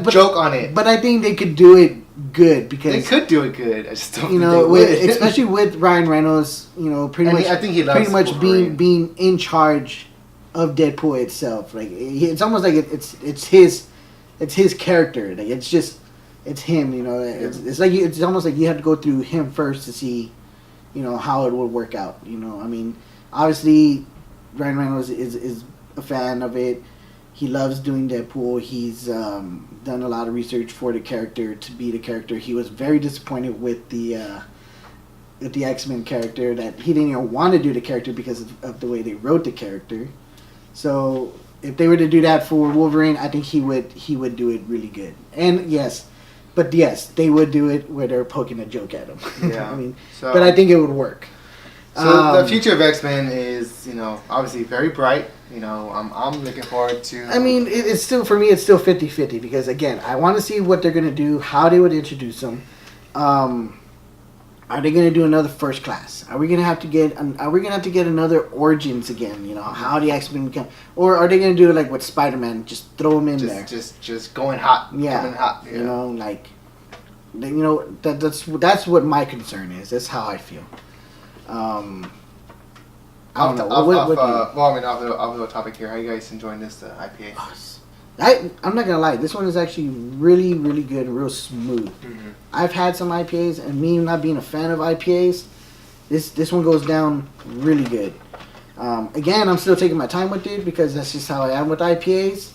joke on it. But I think they could do it good because they could do it good. I just don't think they would. Especially with Ryan Reynolds, I think he loves being in charge of Deadpool itself. Like it's almost like it's his character. Like it's him. It's almost like you have to go through him first to see, how it would work out. Obviously, Ryan Reynolds is a fan of it. He loves doing Deadpool. He's done a lot of research for the character to be the character. He was very disappointed with the X-Men character, that he didn't even want to do the character because of the way they wrote the character. So if they were to do that for Wolverine, I think he would do it really good. And yes, they would do it where they're poking a joke at him. Yeah. But I think it would work. So the future of X-Men is, obviously very bright. I'm looking forward to... it's still, for me, it's still 50-50 because, again, I want to see what they're going to do, how they would introduce them. Are they going to do another First Class? Are we going to have to get another Origins again? How the X-Men become... Or are they going to do it like with Spider-Man, just throw them in there? Just going hot. Yeah. Coming hot. Yeah. That's what my concern is. That's how I feel. I don't know. Off the topic here, how you guys enjoying this IPA? I'm not gonna lie. This one is actually really, really good and real smooth. Mm-hmm. I've had some IPAs, and me not being a fan of IPAs, this one goes down really good. Again, I'm still taking my time with it because that's just how I am with IPAs,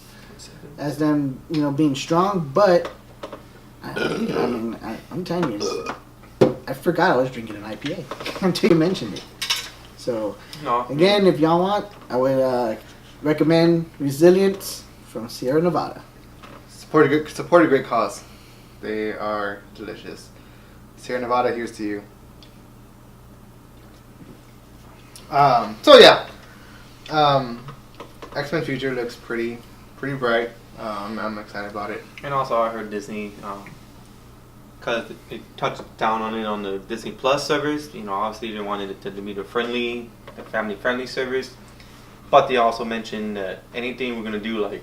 as them being strong. But I'm telling you. I forgot I was drinking an IPA until you mentioned it. So, again, if y'all want, I would recommend Resilience from Sierra Nevada. Support a great cause. They are delicious. Sierra Nevada, here's to you. X-Men Future looks pretty bright. I'm excited about it. And also, I heard Disney... because it touched down on it on the Disney Plus servers. Obviously they wanted it to be the family-friendly service. But they also mentioned that anything we're going to do, like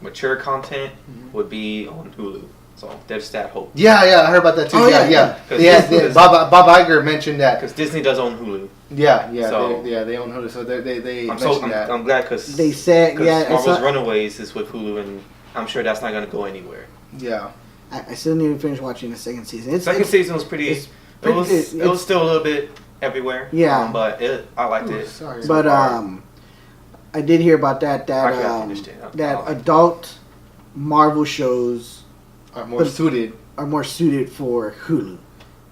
mature content, would be on Hulu. So there's that hope. Yeah, I heard about that too. Oh, yeah. Bob Iger mentioned that. Because Disney does own Hulu. Yeah. So, they own Hulu. So they mentioned that. I'm glad because they said, Marvel's Runaways is with Hulu, and I'm sure that's not going to go anywhere. Yeah. I still need to finish watching the second season. Second season was pretty. It was still a little bit everywhere. Yeah, but I liked it. Sorry. But I did hear about that adult Marvel shows are more suited for Hulu.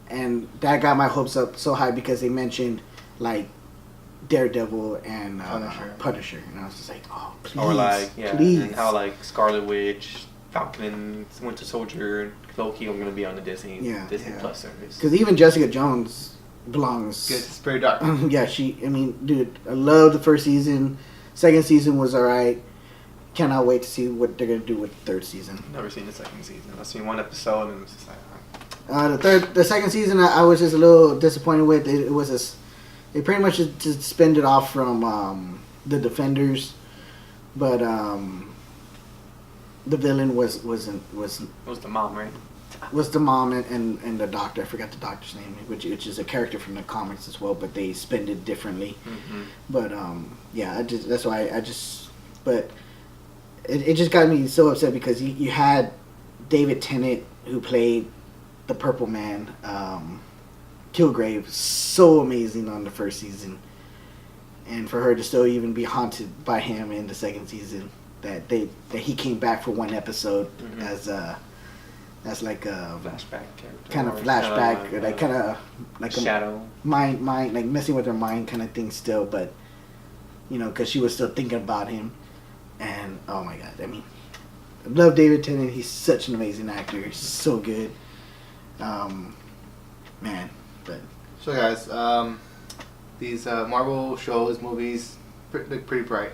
and that got my hopes up so high because they mentioned like Daredevil and Punisher, and I was just like, oh, please, or like please. and how like Scarlet Witch, Falcon, Winter Soldier, Loki are going to be on the Disney Plus service. Because even Jessica Jones belongs. Good, it's very dark. Yeah, I mean, dude, I love the first season. Second season was alright. Cannot wait to see what they're gonna do with the third season. Never seen the second season. I've seen one episode and it's just like. The second season, I was just a little disappointed with. It was they pretty much just spend it off from the Defenders, but the villain was the mom, right? Was the mom and the doctor. I forgot the doctor's name, which is a character from the comics as well, but they spend it differently. Mm-hmm. But that's why but it just got me so upset because you had David Tennant, who played the Purple Man, Kilgrave, so amazing on the first season, and for her to still even be haunted by him in the second season, that he came back for one episode as like a flashback character, kind of flashback, or like kind of like shadow a mind like messing with her mind kind of thing still, but because she was still thinking about him, and oh my god, I mean, I love David Tennant. He's such an amazing actor. He's so good, man. But so guys, these Marvel shows, movies look pretty bright.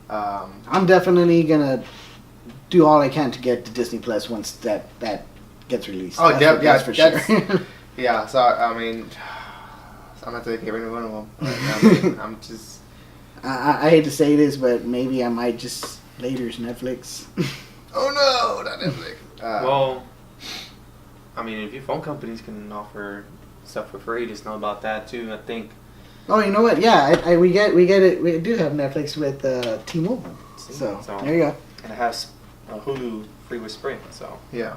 I'm definitely gonna do all I can to get to Disney Plus once that gets released. Oh, that's for sure. Yeah, so I mean, I'm not gonna get rid of one of them. I mean, I'm just. I hate to say this, but maybe I might just later's Netflix. Oh no, not Netflix. Well, I mean, if your phone companies can offer stuff for free, just know about that too. I think. Oh, you know what? Yeah, we get it. We do have Netflix with T-Mobile. So there you go. And it has Hulu free with Sprint. So yeah.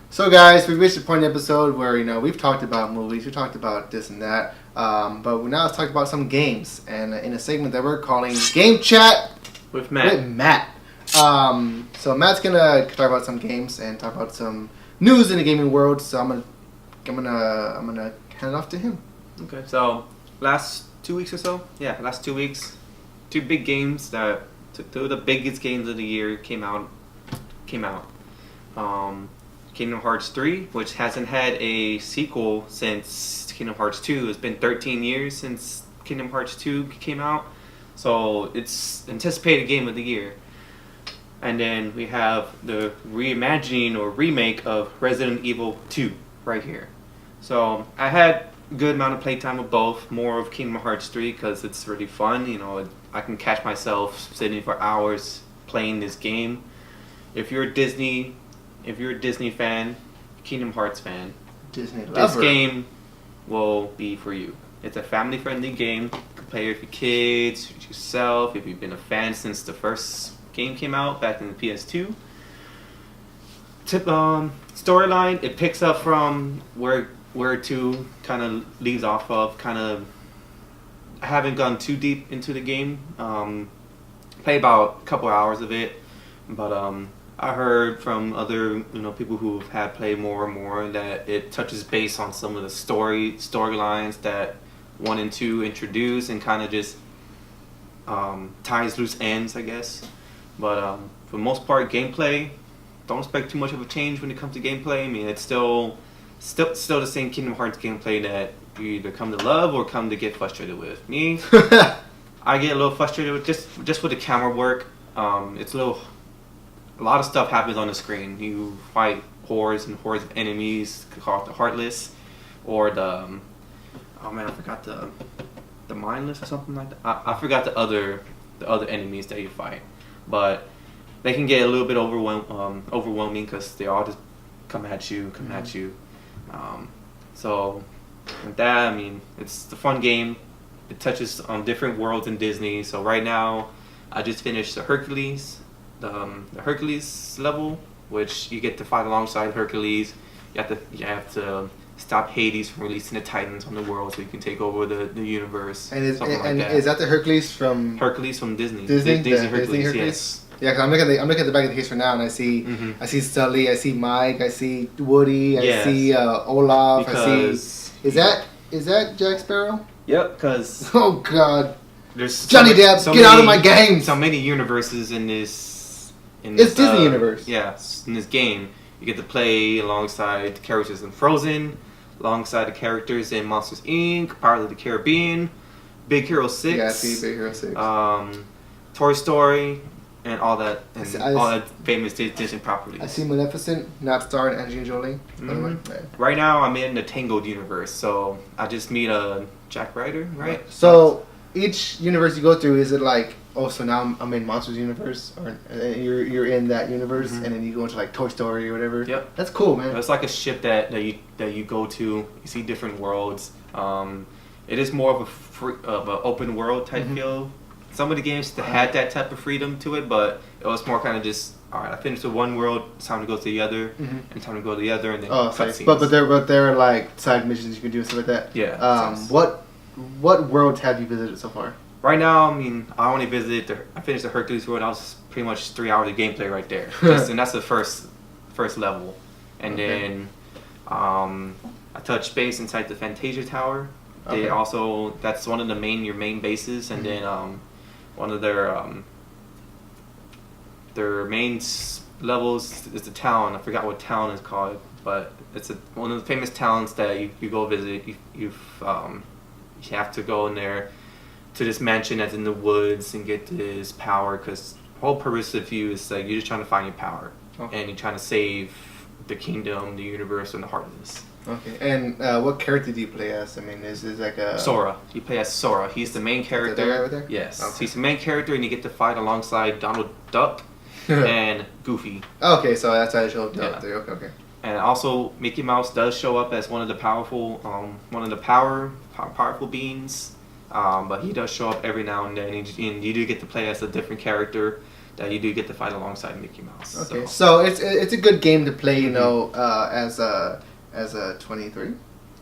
So guys, we reached the point in the episode where we've talked about movies, we talked about this and that, but now let's talk about some games, and in a segment that we're calling Game Chat with Matt. So Matt's gonna talk about some games and talk about some news in the gaming world. So I'm gonna hand it off to him. Okay. So last 2 weeks or so, last 2 weeks, two big games that two of the biggest games of the year came out. Kingdom Hearts 3, which hasn't had a sequel since Kingdom Hearts 2. It's been 13 years since Kingdom Hearts 2 came out, so it's anticipated game of the year. And then we have the reimagining or remake of Resident Evil 2 right here. So I had a good amount of playtime with both, more of Kingdom Hearts 3 because it's really fun. I can catch myself sitting for hours playing this game. If you're a Disney fan, Kingdom Hearts fan, Disney lover, this game will be for you. It's a family-friendly game. You can play with your kids, yourself, if you've been a fan since the first game came out back in the PS2. Storyline, it picks up from where 2 kind of leaves off of. I haven't gone too deep into the game. Played about a couple hours of it, but I heard from other people who have played more and more that it touches base on some of the storylines that 1 and 2 introduce and kind of just ties loose ends, I guess. But for the most part, gameplay, don't expect too much of a change when it comes to gameplay. I mean, it's still the same Kingdom Hearts gameplay that you either come to love or come to get frustrated with. Me, I get a little frustrated with just with the camera work. It's a lot of stuff happens on the screen. You fight hordes and hordes of enemies called the Heartless, or I forgot the Mindless or something like that. I forgot the other enemies that you fight, but they can get a little bit overwhelming because they all just come at you. So with that, I mean, it's a fun game. It touches on different worlds in Disney. So right now, I just finished the Hercules level, which you get to fight alongside Hercules. You have to stop Hades from releasing the Titans on the world, so you can take over the universe. And is that the Hercules from Disney? Disney Hercules, Hercules? yes. Yeah, cause I'm looking at the back of the case for now, and I see Sully, I see Mike, I see Woody, I see Olaf, because I see. Is that Jack Sparrow? Yep, because oh God, there's Johnny Depp, get out of my game. So many universes in this. It's Disney universe. Yeah, in this game, you get to play alongside the characters in Frozen, alongside the characters in Monsters Inc., Pirates of the Caribbean, Big Hero 6. Yeah, I see Big Hero 6. Toy Story, and all that, all that famous Disney properties. I see Maleficent, not starring Angelina Jolie. Mm-hmm. Right now, I'm in the Tangled universe, so I just meet a Jack Ryder, right? So each universe you go through, is it like, oh, so now I'm in Monsters universe, or you're in that universe, and then you go into like Toy Story or whatever? Yep. That's cool, man. It's like a ship that you go to. You see different worlds. It is more of an open world type feel. Some of the games had that type of freedom to it, but it was more kind of just, all right, I finished the one world, it's time to go to the other, and time to go to the other, and then cutscenes. But there are like side missions you can do and stuff like that. Yeah. What worlds have you visited so far? Right now, I mean, I only visited. I finished the Hercules world. I was pretty much 3 hours of gameplay right there, and that's the first level. And then I touched base inside the Fantasia Tower. They also, that's one of your main bases, and then one of their main levels is the town. I forgot what town it's called, but it's one of the famous towns that you go visit. You have to go in there to this mansion that's in the woods and get this power, because the whole purpose of you is like you're just trying to find your power, and you're trying to save the kingdom, the universe, and the heart of this. Okay, and what character do you play as? I mean, is like a... Sora. You play as Sora. He's the main character. That guy right there? Yes. Okay. He's the main character, and you get to fight alongside Donald Duck and Goofy. Okay, so that's how it shows up there. Okay. And also, Mickey Mouse does show up as one of the powerful beings, but he does show up every now and then, and you do get to play as a different character that you do get to fight alongside Mickey Mouse. Okay, so it's a good game to play, you know, as a 23.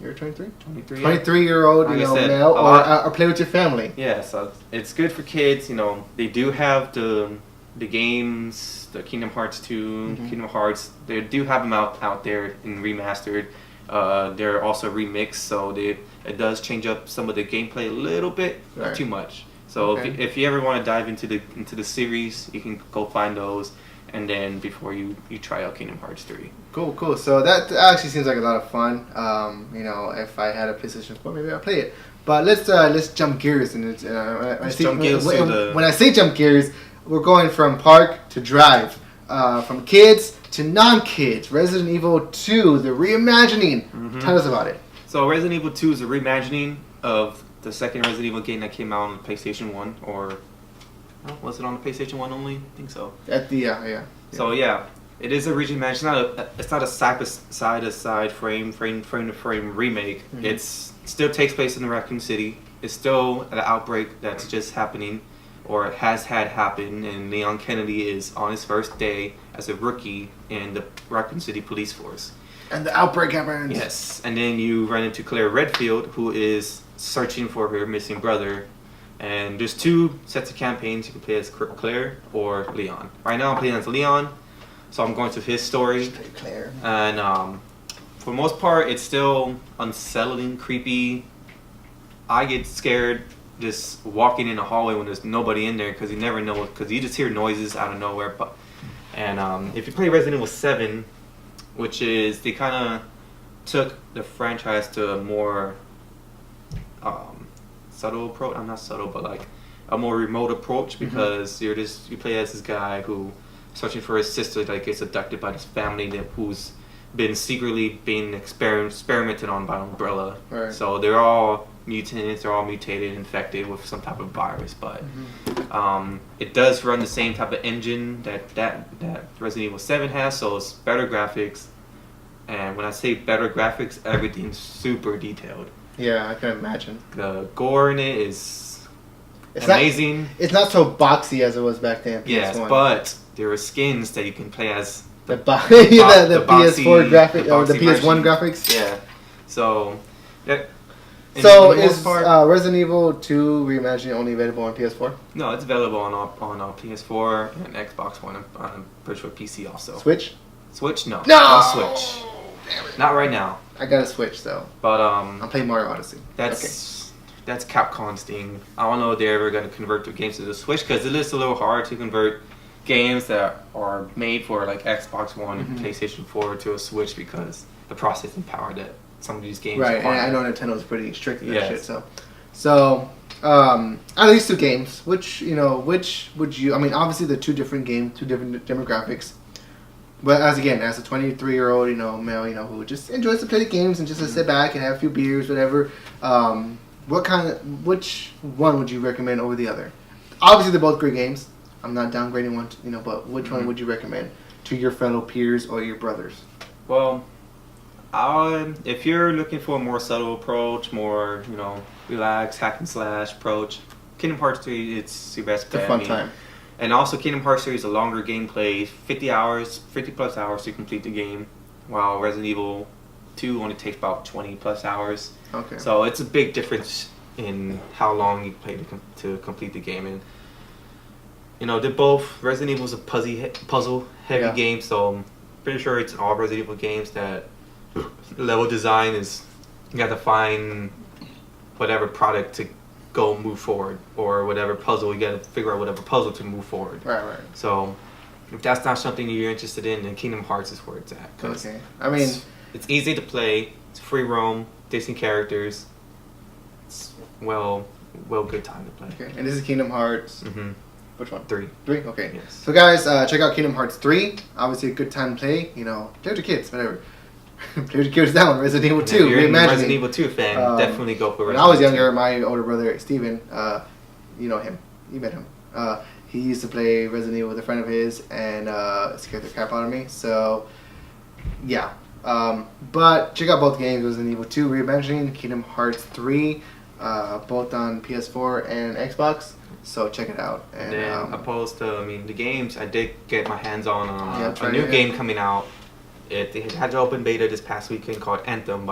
You're 23? 23. 23-year-old, you know, male, or play with your family. Yeah, so it's good for kids. You know, they do have the games, the Kingdom Hearts 2, Kingdom Hearts. They do have them out there in remastered. They're also remixed, so it does change up some of the gameplay a little bit, not too much. So if you ever want to dive into the series, you can go find those, and then before you try out Kingdom Hearts 3. Cool. So that actually seems like a lot of fun. You know, if I had a PlayStation 4, maybe I'd play it. But let's jump gears. And when I say jump gears, we're going from park to drive, from kids to non-kids. Resident Evil 2, the reimagining. Tell us about it. So Resident Evil 2 is a reimagining of the second Resident Evil game that came out on PlayStation 1, or was it on the PlayStation 1 only? I think so. So yeah, it is a reimagining. It's not a side-to-side, frame-to-frame remake. It still takes place in Raccoon City. It's still an outbreak that's just happening, or has had happen, and Leon Kennedy is on his first day as a rookie in the Raccoon City police force. And the outbreak happens. Yes, and then you run into Claire Redfield, who is searching for her missing brother. And there's two sets of campaigns. You can play as Claire or Leon. Right now I'm playing as Leon, so I'm going through his story. Claire. And for the most part, it's still unsettling, creepy. I get scared just walking in the hallway when there's nobody in there, because you never know, because you just hear noises out of nowhere. And if you play Resident Evil 7, which is, they kind of took the franchise to a more subtle approach. I'm not subtle, but like a more remote approach, because you play as this guy who searching for his sister that gets abducted by this family who's been secretly being experimented on by Umbrella. Right. So they're all mutants, they're all mutated, infected with some type of virus, but it does run the same type of engine that Resident Evil 7 has, so it's better graphics. And when I say better graphics, everything's super detailed. Yeah, I can imagine. The gore in it is amazing. It's not so boxy as it was back then. Yes, but there are skins that you can play as the PS4 graphics or the PS1 graphics. Yeah, so So in the most is part, Resident Evil 2 Reimagined only available on PS4? no, it's available on PS4 and Xbox One. I'm pretty sure PC also. Switch? Switch? No. No! Switch. Damn it. Not right now. I got a Switch though. But I'm playing Mario Odyssey. that's Capcom's thing. I don't know if they're ever going to convert their games to the Switch because it is a little hard to convert games that are made for like Xbox One and PlayStation 4 to a Switch because the processing power that some of these games Right, require. and I know Nintendo's pretty strict with that Yes. shit. So out of these two games, which would you? I mean, obviously they're two different games, two different demographics. But as a 23-year-old, male, who just enjoys to play the games and just to sit back and have a few beers, whatever. Which one would you recommend over the other? Obviously, they're both great games. I'm not downgrading one, but which one would you recommend to your fellow peers or your brothers? Well, if you're looking for a more subtle approach, more relaxed hack and slash approach, Kingdom Hearts 3 it's your best bet. It's a fun time. And also Kingdom Hearts 3 is a longer gameplay, 50 plus hours to complete the game, while Resident Evil 2 only takes about 20 plus hours. Okay. So it's a big difference in how long you play to complete the game. And they're both, Resident Evil is a puzzle heavy game, so I'm pretty sure it's in all Resident Evil games that level design is, you got to find whatever product to go move forward, or whatever puzzle, you got to figure out whatever puzzle to move forward. Right. So if that's not something you're interested in, then Kingdom Hearts is where it's at. Okay. I mean, it's easy to play, it's free roam, Disney characters, it's good time to play. okay. And this is Kingdom Hearts. Mm-hmm. Which one? 3. 3? Okay. Yes. So guys, check out Kingdom Hearts 3. Obviously a good time to play. Play with your kids, whatever. Play with your kids down. Resident Evil 2. If you're a Reimagining. Resident Evil 2 fan, definitely go for When Resident I was Evil 2. younger, my older brother, Steven, you know him. You met him. He used to play Resident Evil with a friend of his and scared the crap out of me. So, yeah. But check out both games, Resident Evil 2 Reimagining, Kingdom Hearts 3, both on PS4 and Xbox. So check it out. And then opposed to, the games, I did get my hands on try a new it. game coming out. It had an open beta this past weekend called Anthem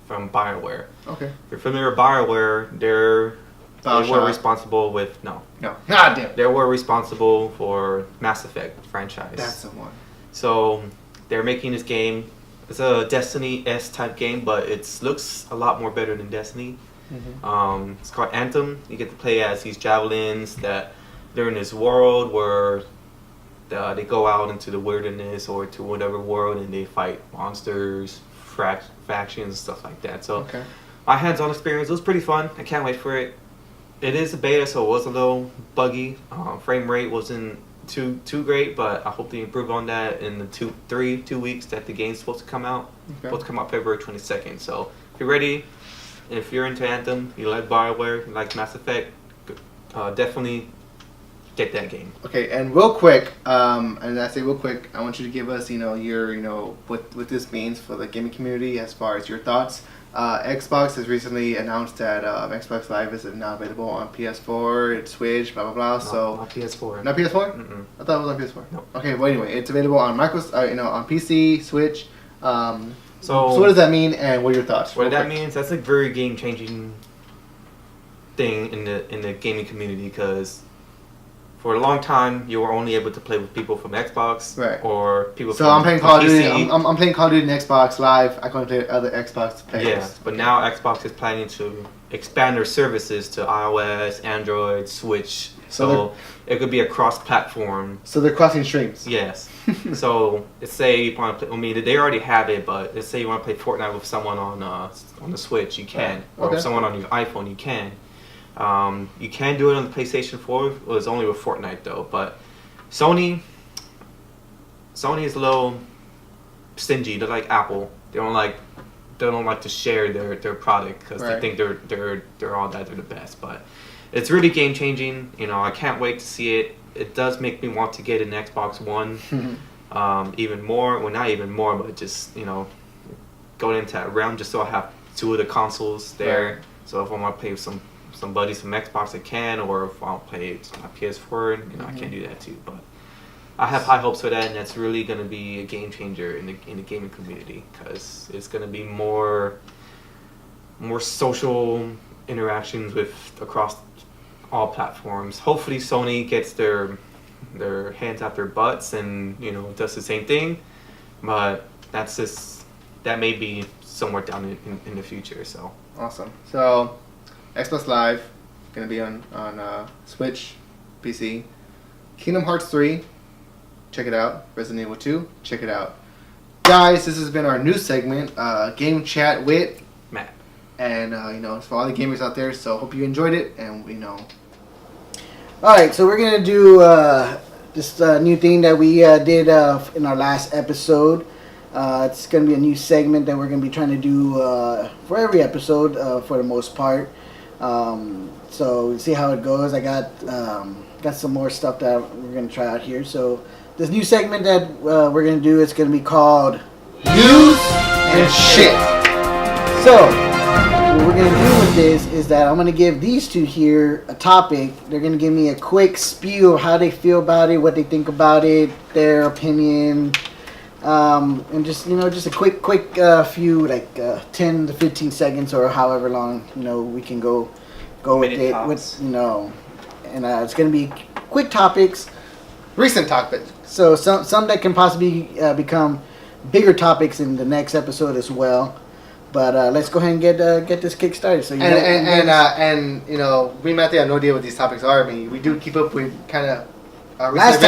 from BioWare. Okay. If you're familiar with BioWare, they were responsible with No. Ah, damn. They were responsible for Mass Effect franchise. That's the one. So they're making this game. It's a Destiny-esque type game, but it looks a lot more better than Destiny. Mm-hmm. It's called Anthem. You get to play as these javelins that they're in this world where they go out into the wilderness or to whatever world and they fight monsters, factions, stuff like that. So my hands-on experience, it was pretty fun. I can't wait for it. It is a beta, so it was a little buggy. Frame rate wasn't too great, but I hope they improve on that in the 2 weeks that the game's supposed to come out. It's supposed to come out February 22nd. So if you're ready, if you're into Anthem, you like BioWare, you like Mass Effect, definitely get that game. Okay, and real quick, and I say real quick, I want you to give us, your, what this means for the gaming community as far as your thoughts. Xbox has recently announced that Xbox Live is now available on PS4, it's Switch, blah blah blah. Not PS4. Not PS4? Mm-mm. I thought it was on PS4. No. Okay, well anyway, it's available on on PC, Switch. So what does that mean, and what are your thoughts? What that means, that's a very game-changing thing in the gaming community, because for a long time you were only able to play with people from Xbox, right, or people. So from I'm playing Call of Duty. PC. I'm playing Call of Duty on Xbox Live. I can play other Xbox players. Yeah, but now Xbox is planning to expand their services to iOS, Android, Switch. So it could be a cross-platform. So they're crossing streams. Yes. So let's say you want to play. They already have it, but let's say you want to play Fortnite with someone on the Switch, you can, or with someone on your iPhone, you can. You can do it on the PlayStation 4. Well, it's only with Fortnite though. But Sony is a little stingy. They're like Apple. They don't like to share their product because they think they're all that, they're the best. But it's really game changing. I can't wait to see it. It does make me want to get an Xbox One even more. Well, not even more, but just going into that realm, just so I have two of the consoles there. Right. So if I want to play with some buddies from Xbox, I can, or if I want to play my PS4, I can do that too. But I have high hopes for that, and that's really going to be a game changer in the gaming community, because it's going to be more more social interactions with across all platforms. Hopefully Sony gets their hands out their butts and does the same thing, but that may be somewhere down in the future. So awesome. So Xbox Live gonna be on Switch, PC. Kingdom Hearts 3, check it out. Resident Evil 2, check it out. Guys, this has been our new segment, Game Chat with Matt. And it's for all the gamers out there. So hope you enjoyed it, and All right, so we're gonna do this new thing that we did in our last episode. It's gonna be a new segment that we're gonna be trying to do for every episode for the most part. So we'll see how it goes. I got some more stuff that we're gonna try out here. So this new segment that we're gonna do is gonna be called News and Shit. So what we're going to do with this is that I'm going to give these two here a topic. They're going to give me a quick spew of how they feel about it, what they think about it, their opinion, and just a quick few, like 10 to 15 seconds or however long, we can go with it. Tops. And it's going to be quick topics. Recent topics. So some that can possibly become bigger topics in the next episode as well. But let's go ahead and get this kick started. So me and Matthew have no idea what these topics are. I mean, we do keep up with kind of last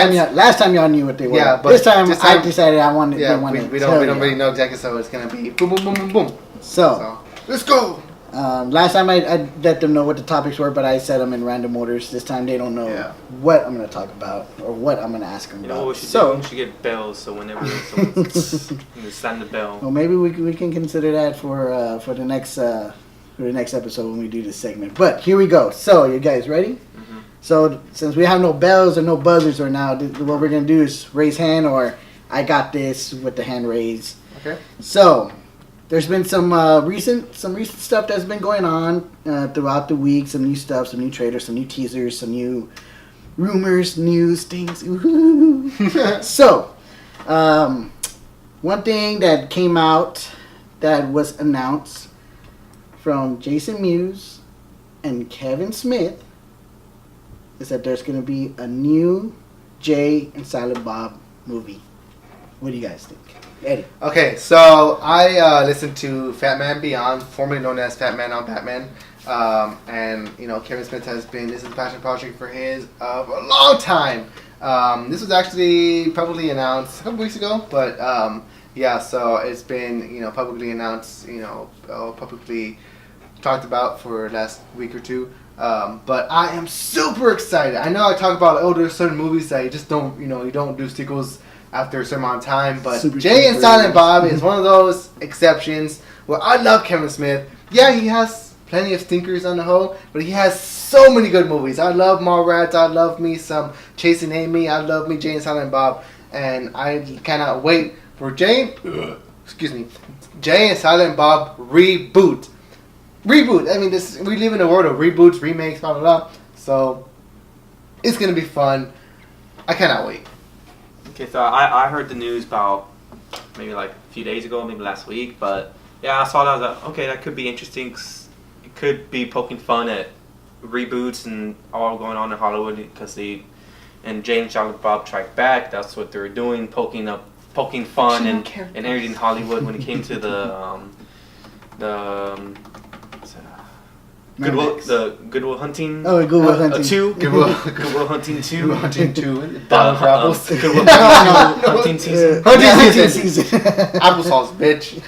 time y'all knew what they were. Yeah, but this time I decided I wanted. Yeah, we don't really know exactly. So it's gonna be boom, boom, boom, boom, boom. So let's go. Last time I let them know what the topics were, but I said them in random orders. This time they don't know what I'm going to talk about or what I'm going to ask them about. What we should do? We should get bells, so whenever someone slam the bell. Well, maybe we can consider that for the next episode when we do this segment. But here we go. So you guys ready? Mm-hmm. So since we have no bells or no buzzers right now, what we're going to do is raise hand or I got this with the hand raised. Okay. So there's been some recent stuff that's been going on throughout the week. Some new stuff, some new trailers, some new teasers, some new rumors, news, things. So, one thing that came out that was announced from Jason Mewes and Kevin Smith is that there's going to be a new Jay and Silent Bob movie. What do you guys think? Eddie. Okay, so I listened to Fat Man Beyond, formerly known as Fat Man on Batman, and Kevin Smith this is a passion project for his of a long time. This was actually publicly announced a couple weeks ago, but so it's been publicly announced, publicly talked about for the last week or two. But I am super excited. I know I talk about there's certain movies that you just don't you don't do sequels after a certain amount of time, but Jay and Silent Bob is one of those exceptions where I love Kevin Smith. Yeah, he has plenty of stinkers on the whole, but he has so many good movies. I love Mallrats, I love me some Chasing Amy, I love me Jay and Silent Bob, and I cannot wait for Jay and Silent Bob reboot. I mean, we live in a world of reboots, remakes, blah blah blah. So it's gonna be fun. I cannot wait. Okay, so I heard the news about maybe like a few days ago, maybe last week, but yeah, I saw that. I was like, okay, that could be interesting. 'Cause it could be poking fun at reboots and all going on in Hollywood because Jay and Silent Bob Strike Back. That's what they were doing, poking fun and everything in Hollywood when it came to Goodwill Hunting. Oh, Goodwill Hunting 2. Goodwill Hunting 2. Goodwill Hunting 2. Donald Apples. Goodwill Hunting season. Hunting season. Applesauce, bitch.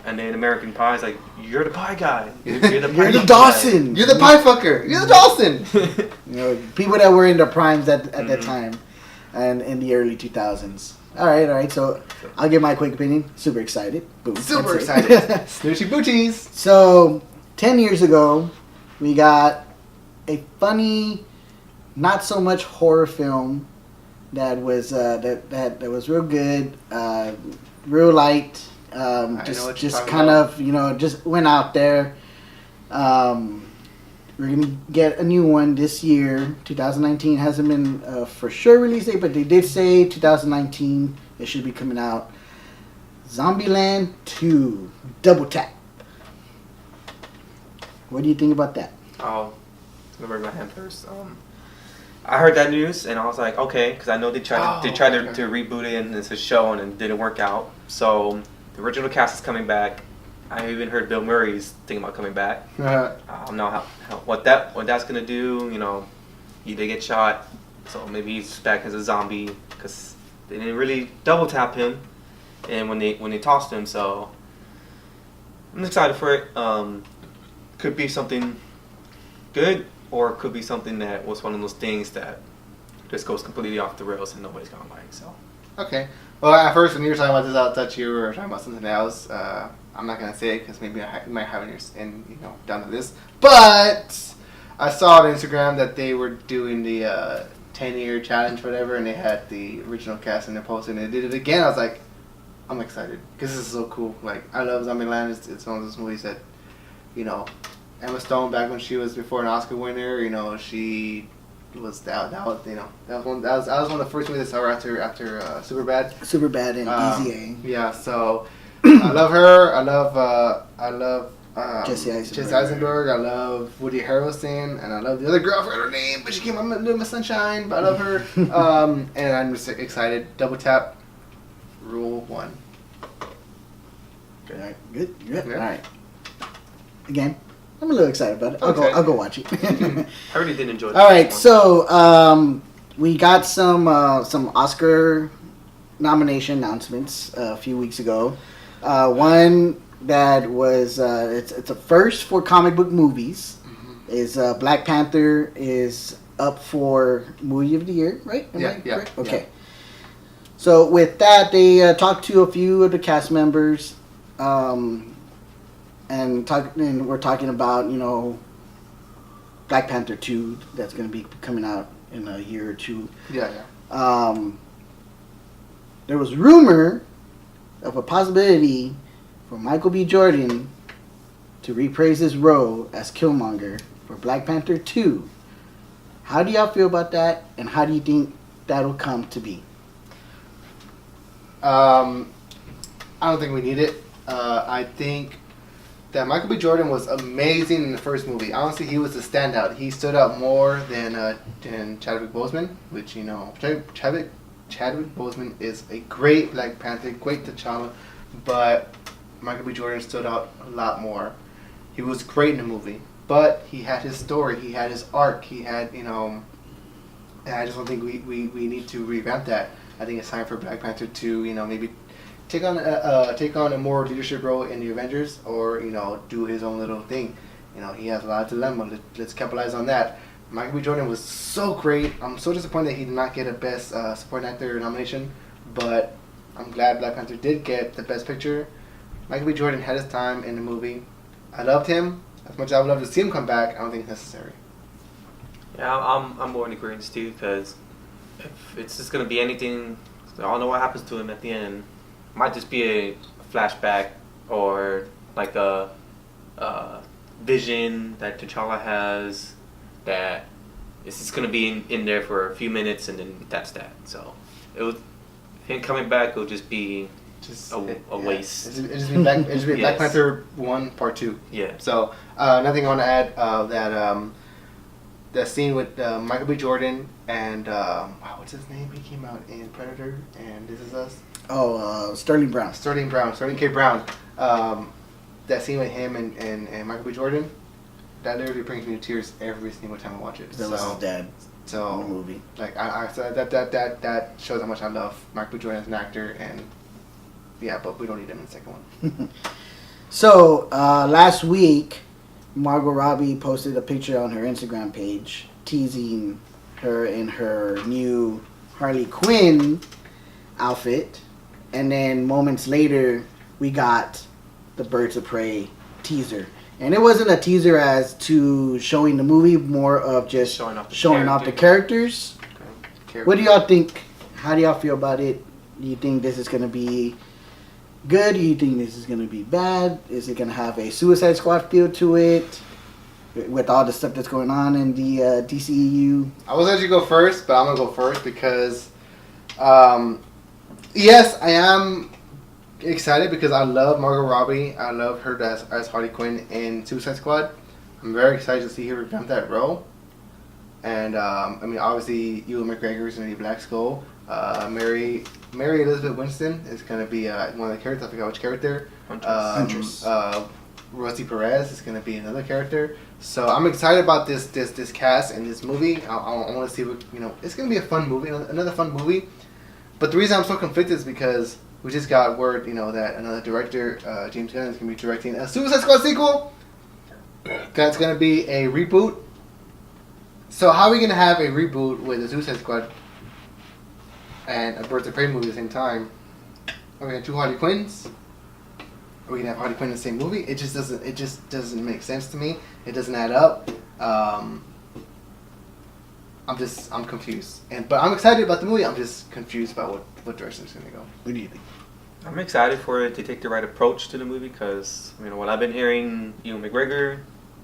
And then American Pie's like, you're the pie guy. You're the Dawson. Guy. You're the pie fucker. You're the Dawson. People that were in their primes at that time, and in the early 2000s. All right. So I'll give my quick opinion. Super excited. Boom. Super excited. Snoochy booties. So 10 years ago, we got a funny, not so much horror film that was that was real good, real light. Just kind of just went out there. We're gonna get a new one this year. 2019 hasn't been for sure release date, but they did say 2019 it should be coming out. Zombieland 2 Double Tap. What do you think about that? Oh, let me raise my hand first. I heard that news and I was like, okay, because I know they tried to reboot it and it's a show and it didn't work out. So the original cast is coming back. I even heard Bill Murray's thinking about coming back. I don't know what that's gonna do. You know, he did get shot, so maybe he's back as a zombie because they didn't really double tap him, and when they tossed him, so I'm excited for it. Could be something good, or it could be something that was one of those things that just goes completely off the rails and nobody's gonna like. So. Okay. Well, at first when you were talking about this, I thought you were talking about something else. I'm not gonna say it because maybe you might have it down to this. But I saw on Instagram that they were doing the 10-year challenge, whatever, and they had the original cast in their post, and they did it again. I was like, I'm excited because this is so cool. Like, I love Zombieland. It's one of those movies that, Emma Stone back when she was before an Oscar winner, she was that was one of the first movies I saw her after Superbad. Superbad and Easy A. Yeah, so I love her. I love Jesse Eisenberg. I love Woody Harrelson, and I love the other girl. I forgot her name, but she came on Little Miss Sunshine. But I love her, and I'm just excited. Double tap, rule 1. All right, good. Yeah. All right. Again, I'm a little excited about it. I'll go watch it. I really did enjoy it. All right, so we got some Oscar nomination announcements a few weeks ago. One that was it's a first for comic book movies. Mm-hmm. Is Black Panther is up for movie of the year, right? Yeah. Okay. Yeah. So with that, they talked to a few of the cast members. And we're talking about, Black Panther 2 that's going to be coming out in a year or two. Yeah. There was rumor of a possibility for Michael B. Jordan to reprise his role as Killmonger for Black Panther 2. How do y'all feel about that, and how do you think that'll come to be? I don't think we need it. I think that Michael B. Jordan was amazing in the first movie. Honestly, he was the standout. He stood out more than Chadwick Boseman, which, Chadwick Boseman is a great Black Panther, great T'Challa, but Michael B. Jordan stood out a lot more. He was great in the movie, but he had his story, he had his arc, he had, and I just don't think we need to revamp that. I think it's time for Black Panther to, maybe take on a more leadership role in the Avengers, or do his own little thing. He has a lot of dilemma. Let's capitalize on that. Michael B. Jordan was so great. I'm so disappointed that he did not get a Best Supporting Actor nomination, but I'm glad Black Panther did get the Best Picture. Michael B. Jordan had his time in the movie. I loved him as much as I would love to see him come back. I don't think it's necessary. Yeah, I'm more in agreement, Steve, because if it's just gonna be anything, I don't know what happens to him at the end. Might just be a flashback or like a vision that T'Challa has that it's just gonna be in there for a few minutes and then that's that. So him coming back will just be a waste. It'll just be Black Panther 1 Part 2. Yeah. So nothing I want to add. That scene with Michael B. Jordan and what's his name? He came out in Predator and This Is Us. Sterling Brown. Sterling K. Brown. That scene with him and Michael B. Jordan, that literally brings me to tears every single time I watch it. That was his dad. So in the movie. Like I said, that shows how much I love Michael B. Jordan as an actor, and yeah, but we don't need him in the second one. So last week, Margot Robbie posted a picture on her Instagram page teasing her in her new Harley Quinn outfit, and then moments later we got the Birds of Prey teaser, and it wasn't a teaser as to showing the movie, more of just showing off the characters. Okay. What do y'all think? How do y'all feel about it? Do you think this is going to be good? Do you think this is going to be bad? Is it going to have a Suicide Squad feel to it with all the stuff that's going on in the DCEU? I was going to go first, but I'm going to go first because yes, I am excited because I love Margot Robbie. I love her as Harley Quinn in Suicide Squad. I'm very excited to see her revamp that role. And I mean, obviously, Ewan McGregor's gonna be Black Skull. Mary Elizabeth Winston is gonna be one of the characters. I forgot which character. Huntress. Rosie Perez is gonna be another character. So I'm excited about this cast and this movie. I want to see what It's gonna be a fun movie, another fun movie. But the reason I'm so conflicted is because we just got word, that another director, James Gunn, is gonna be directing a Suicide Squad sequel. That's gonna be a reboot. So how are we gonna have a reboot with a Suicide Squad and a Birds of Prey movie at the same time? Are we gonna have 2 Harley Quinns? Are we gonna have Harley Quinn in the same movie? It just doesn't make sense to me. It doesn't add up. I'm confused. But I'm excited about the movie. I'm just confused about what direction it's gonna go. What do you think? I'm excited for it to take the right approach to the movie because what I've been hearing, Ewan McGregor,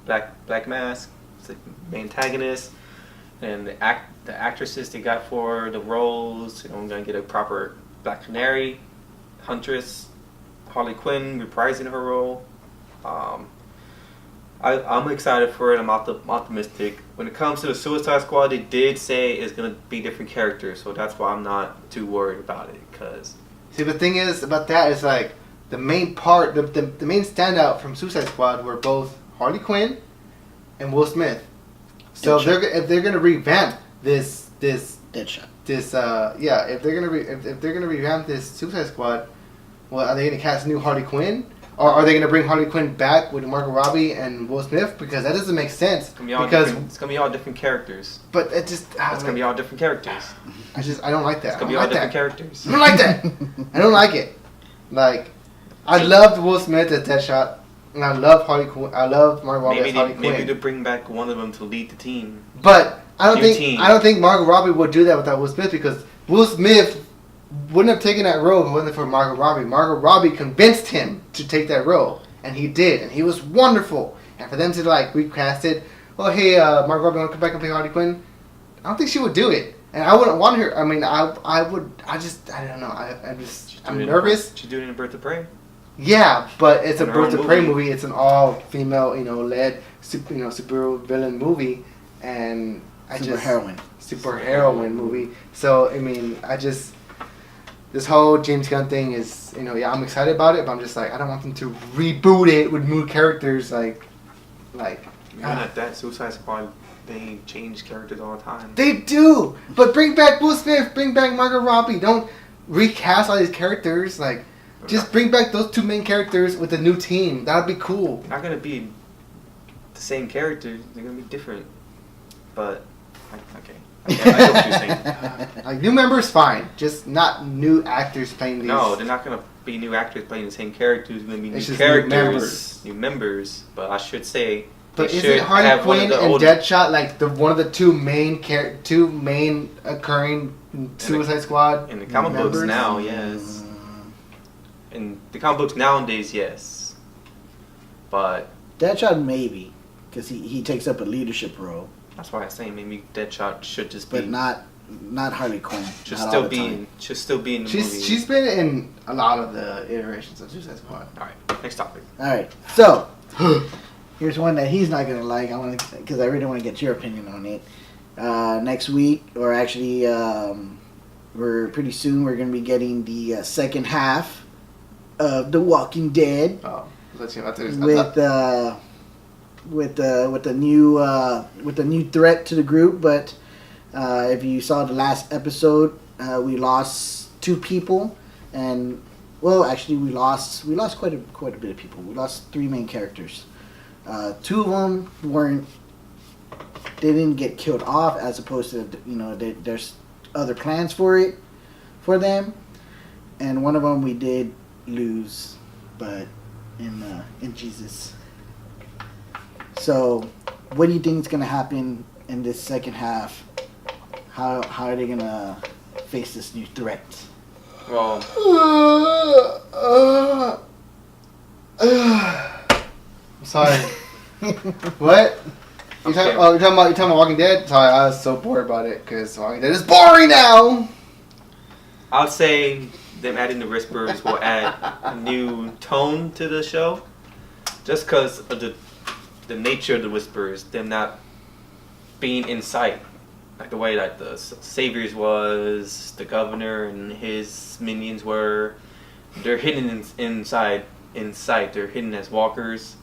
Black Mask, is the main antagonist, and the actresses they got for the roles. I'm gonna get a proper Black Canary, Huntress, Harley Quinn reprising her role. I'm excited for it. I'm optimistic. When it comes to the Suicide Squad, they did say it's gonna be different characters, so that's why I'm not too worried about it. Cause see, the thing is about that is like the main part, the main standout from Suicide Squad were both Harley Quinn and Will Smith. So if they're gonna revamp this Deadshot. If they're gonna revamp this Suicide Squad, well, are they gonna cast a new Harley Quinn, or are they gonna bring Harley Quinn back with Margot Robbie and Will Smith? Because that doesn't make sense. It's gonna be all different characters. But it just it's gonna be all different characters. I don't like that. It's gonna be all different characters. I don't like that. I don't like it. Like, I loved Will Smith as Deadshot, and I love Harley Quinn. I love Margot Robbie as Harley Quinn. Maybe to bring back one of them to lead the team. But I don't think Margot Robbie would do that without Will Smith, because Will Smith wouldn't have taken that role if it wasn't for Margot Robbie. Margot Robbie convinced him to take that role, and he did, and he was wonderful. And for them to recast it, oh hey, Margot Robbie want to come back and play Harley Quinn? I don't think she would do it, and I wouldn't want her. I mean, I would. I don't know. I'm nervous. She's doing it in Birds of Prey. Yeah, but it's a Birds of Prey movie. It's an all female, led super villain movie, and super heroine movie. So I mean, this whole James Gunn thing is, I'm excited about it, but I'm just I don't want them to reboot it with new characters, That Suicide Squad, they change characters all the time. They do, but bring back Will Smith, bring back Margot Robbie. Don't recast all these characters. Just bring back those 2 main characters with a new team. That'd be cool. They're not gonna be the same characters. They're gonna be different. But okay. I get what you're saying. New members, fine. Just not new actors playing these. No, they're not gonna be new actors playing the same characters. They're gonna be new characters, new members. But I should say. But is it Harley Quinn and Deadshot one of the two main occurring Suicide Squad in the comic books now? Yes. In the comic books nowadays, yes. But Deadshot maybe, because he takes up a leadership role. That's why I'm saying maybe Deadshot should just be. But not Harley Quinn. Should still be in the movie. She's been in a lot of the iterations of Suicide Squad. All right, next topic. All right, so here's one that he's not gonna like. Because I really want to get your opinion on it. Next week, or actually, we're pretty soon. We're gonna be getting the second half of The Walking Dead. Oh, with the new threat to the group. But if you saw the last episode, we lost 2 people, and actually we lost quite a bit of people. We lost 3 main characters. 2 of them didn't get killed off, as opposed to there's other plans for them, and one of them we did lose, but in Jesus. So, what do you think is going to happen in this second half? How are they going to face this new threat? Well, I'm sorry. What? You're talking about Walking Dead? Sorry, I was so bored about it because Walking Dead is boring now. I'll say them adding the whispers will add a new tone to the show. Just because of the nature of the whispers, them not being in sight, like the way that the Saviors was, the governor and his minions were. They're hidden in sight. They're hidden as walkers.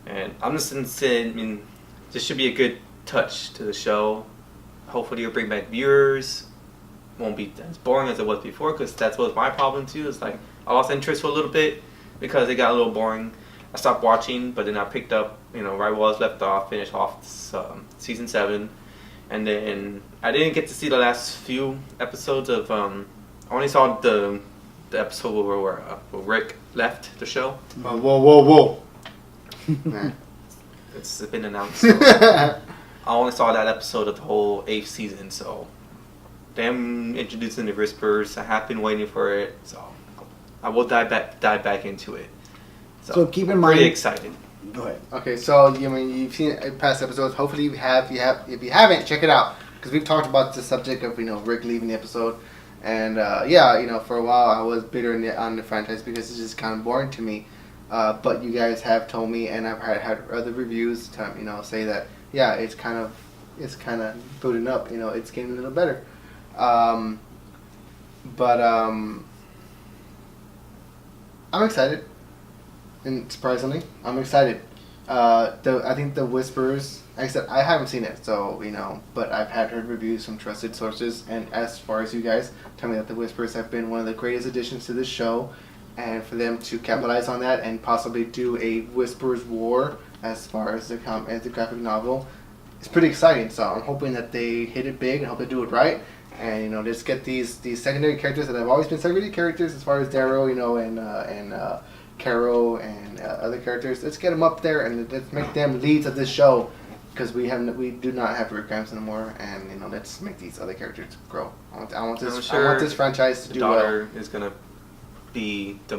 And I'm just saying, I mean, this should be a good touch to the show. Hopefully it'll bring back viewers. Won't be as boring as it was before, because that's what was my problem too. It's like I lost interest for a little bit because it got a little boring. I stopped watching, but then I picked up, right where I was left off, finished off season 7, and then I didn't get to see the last few episodes of. I only saw the episode where Rick left the show. Whoa. It's been announced. So I only saw that episode of the whole 8th season, so them introducing the whispers, I have been waiting for it, so I will dive back into it. So keep in I'm mind. pretty excited. Go ahead. Okay, so you've seen past episodes. Hopefully you have. If you haven't, check it out, because we've talked about the subject of Rick leaving the episode, and for a while I was bitter on the franchise because it's just kind of boring to me. But you guys have told me, and I've had other reviews say that it's kind of building up. It's getting a little better. I'm excited, and surprisingly, I'm excited. I think the Whispers, like I said, I haven't seen it, so but I've heard reviews from trusted sources, and as far as you guys tell me that the Whispers have been one of the greatest additions to this show, and for them to capitalize on that and possibly do a Whispers War as far as the graphic novel, it's pretty exciting. So I'm hoping that they hit it big and hope they do it right. And let's get these secondary characters that have always been secondary characters as far as Darrow, and Carol and other characters. Let's get them up there and let's make them leads of this show, because we do not have Rick Grimes anymore, and let's make these other characters grow. I want this franchise to do well. The daughter is gonna be the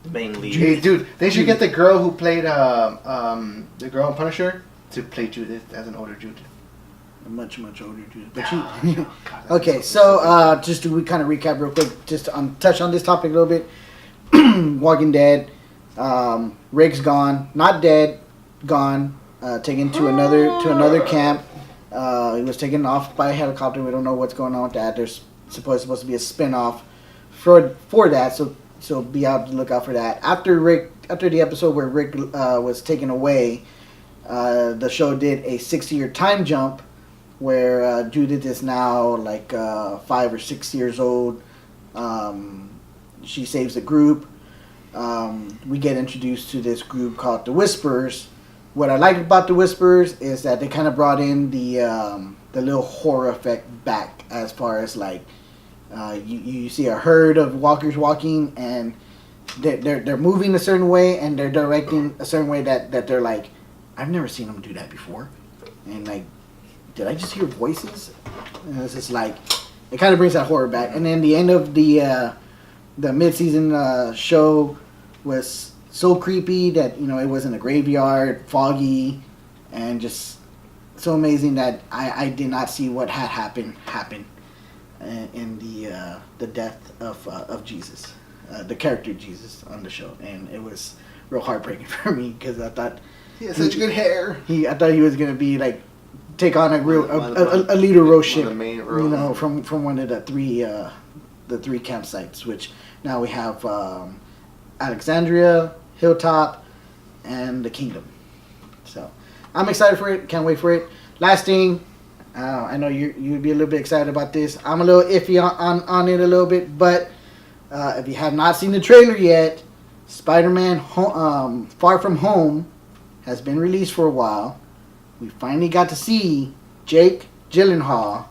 main lead. Hey, dude, they should get the girl who played the girl in Punisher to play Judith as an older Judith. A much older dude. But okay, so just to kind of recap real quick, just touch on this topic a little bit. Walking Dead, Rick's gone, not dead, gone, taken to another camp. He was taken off by a helicopter. We don't know what's going on with that. There's supposed to be a spin-off for that, so be out to look out for that. After the episode where Rick was taken away, the show did a 6-year time jump, where Judith is now like 5 or 6 years old. She saves the group. We get introduced to this group called the Whispers. What I liked about the Whispers is that they kind of brought in the little horror effect back, as far as like you see a herd of walkers walking, and they're moving a certain way, and they're directing a certain way that they're like, I've never seen them do that before, and like, did I just hear voices? And it's just like, it kind of brings that horror back. And then the end of the mid-season show was so creepy that it was in a graveyard, foggy, and just so amazing that I did not see what had happened in the death of Jesus, the character Jesus on the show, and it was real heartbreaking for me, because I thought he has such good hair. I thought he was gonna be like take on a leader role ship, from one of the three campsites, which now we have Alexandria, Hilltop, and the Kingdom. So I'm excited for it. Can't wait for it. Last thing, I know you'd be a little bit excited about this. I'm a little iffy on it a little bit, but if you have not seen the trailer yet, Spider-Man Far From Home has been released for a while. We finally got to see Jake Gyllenhaal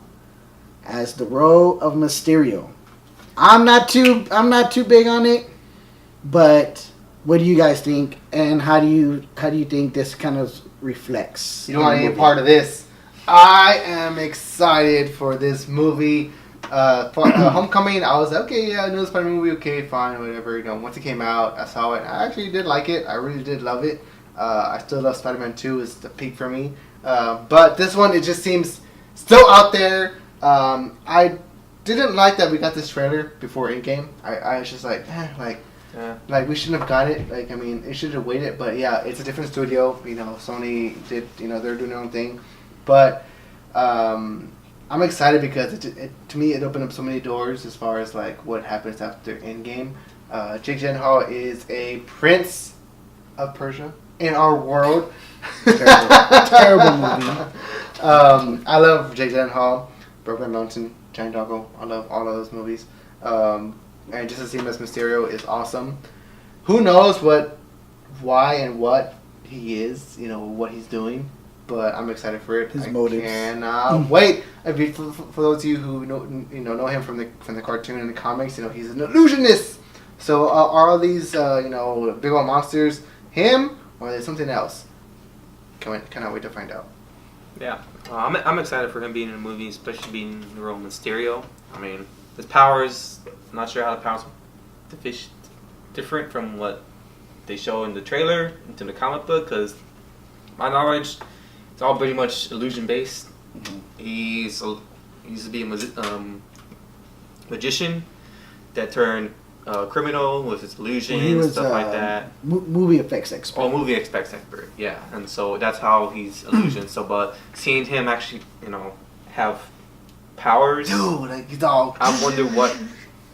as the role of Mysterio. I'm not too big on it, but what do you guys think, and how do you think this kind of reflects? You don't want to be a part of this. I am excited for this movie. For Homecoming, I was like, okay, yeah, I know the Spider-Man movie, okay, fine, whatever. Once it came out, I saw it. I actually did like it. I really did love it. I still love Spider-Man 2. It's the peak for me. But this one, it just seems still out there. I didn't like that we got this trailer before Endgame. I was just like, like we shouldn't have got it. Like, I mean, it should have waited. But yeah, it's a different studio. You know, Sony did. You know, they're doing their own thing. But I'm excited because to me it opened up so many doors as far as like what happens after Endgame. Jake Gyllenhaal is a prince of Persia in our world. Terrible movie. I love Jake Gyllenhaal, Brokeback Mountain, Giant Doggo. I love all of those movies. And just to see him as Mysterio is awesome. Who knows why and what he is, you know, what he's doing. But I'm excited for it. His motives. And wait, for those of you who know him from the cartoon and the comics, you know, he's an illusionist. So are all these big old monsters him or are they something else? Cannot wait to find out. Yeah, I'm excited for him being in a movie, especially being the role of Mysterio. I mean, his powers. I'm not sure how the powers different from what they show in the trailer into the comic book, because my knowledge, it's all pretty much illusion based. Mm-hmm. He used to be a magician that turned criminal with his illusions, stuff like that. Movie effects expert. Oh, movie effects expert, yeah. And so that's how he's illusion. So, but seeing him actually, have powers, dude, like he's all. I wonder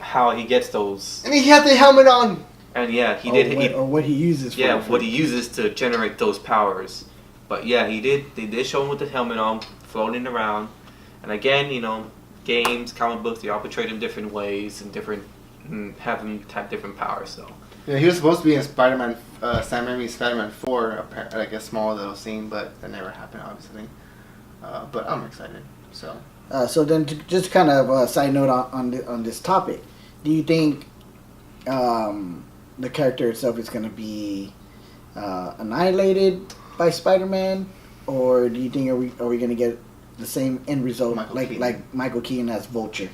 how he gets those. And he had the helmet on. And yeah, he did. Or what he uses. What he uses to generate those powers. But yeah, he did. They did show him with the helmet on, floating around. And again, games, comic books, they all portray him different ways and have him have different powers. So yeah, he was supposed to be in Spider-Man, Sam Raimi's Spider-Man 4, like a small little scene, but that never happened, obviously. But I'm excited. So then, just kind of a side note on this topic, do you think the character itself is going to be annihilated by Spider-Man, or do you think are we going to get the same end result like Michael Keaton as Vulture?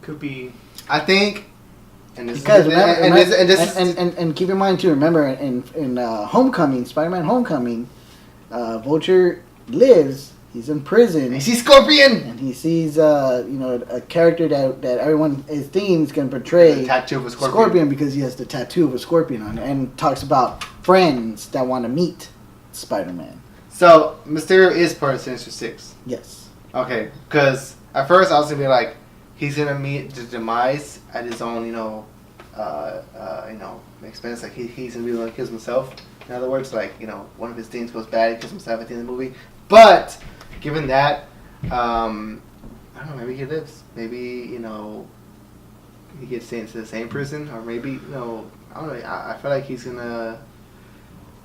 Could be. I think, and keep in mind too. Remember in Homecoming, Spider-Man: Homecoming, Vulture lives. He's in prison. And he sees Scorpion, and he sees a character that everyone is thinking is going to portray the tattoo of a scorpion because he has the tattoo of a scorpion on it, and talks about friends that want to meet Spider-Man. So Mysterio is part of Sinister Six. Yes. Okay, because at first I was gonna be like, he's gonna meet the demise at his own, expense. Like he's gonna be the one who kills himself. In other words, like one of his things goes bad, he kills himself at the end of the movie. But given that, I don't know. Maybe he lives. Maybe he gets sent to the same prison, or maybe I don't know. I feel like he's gonna.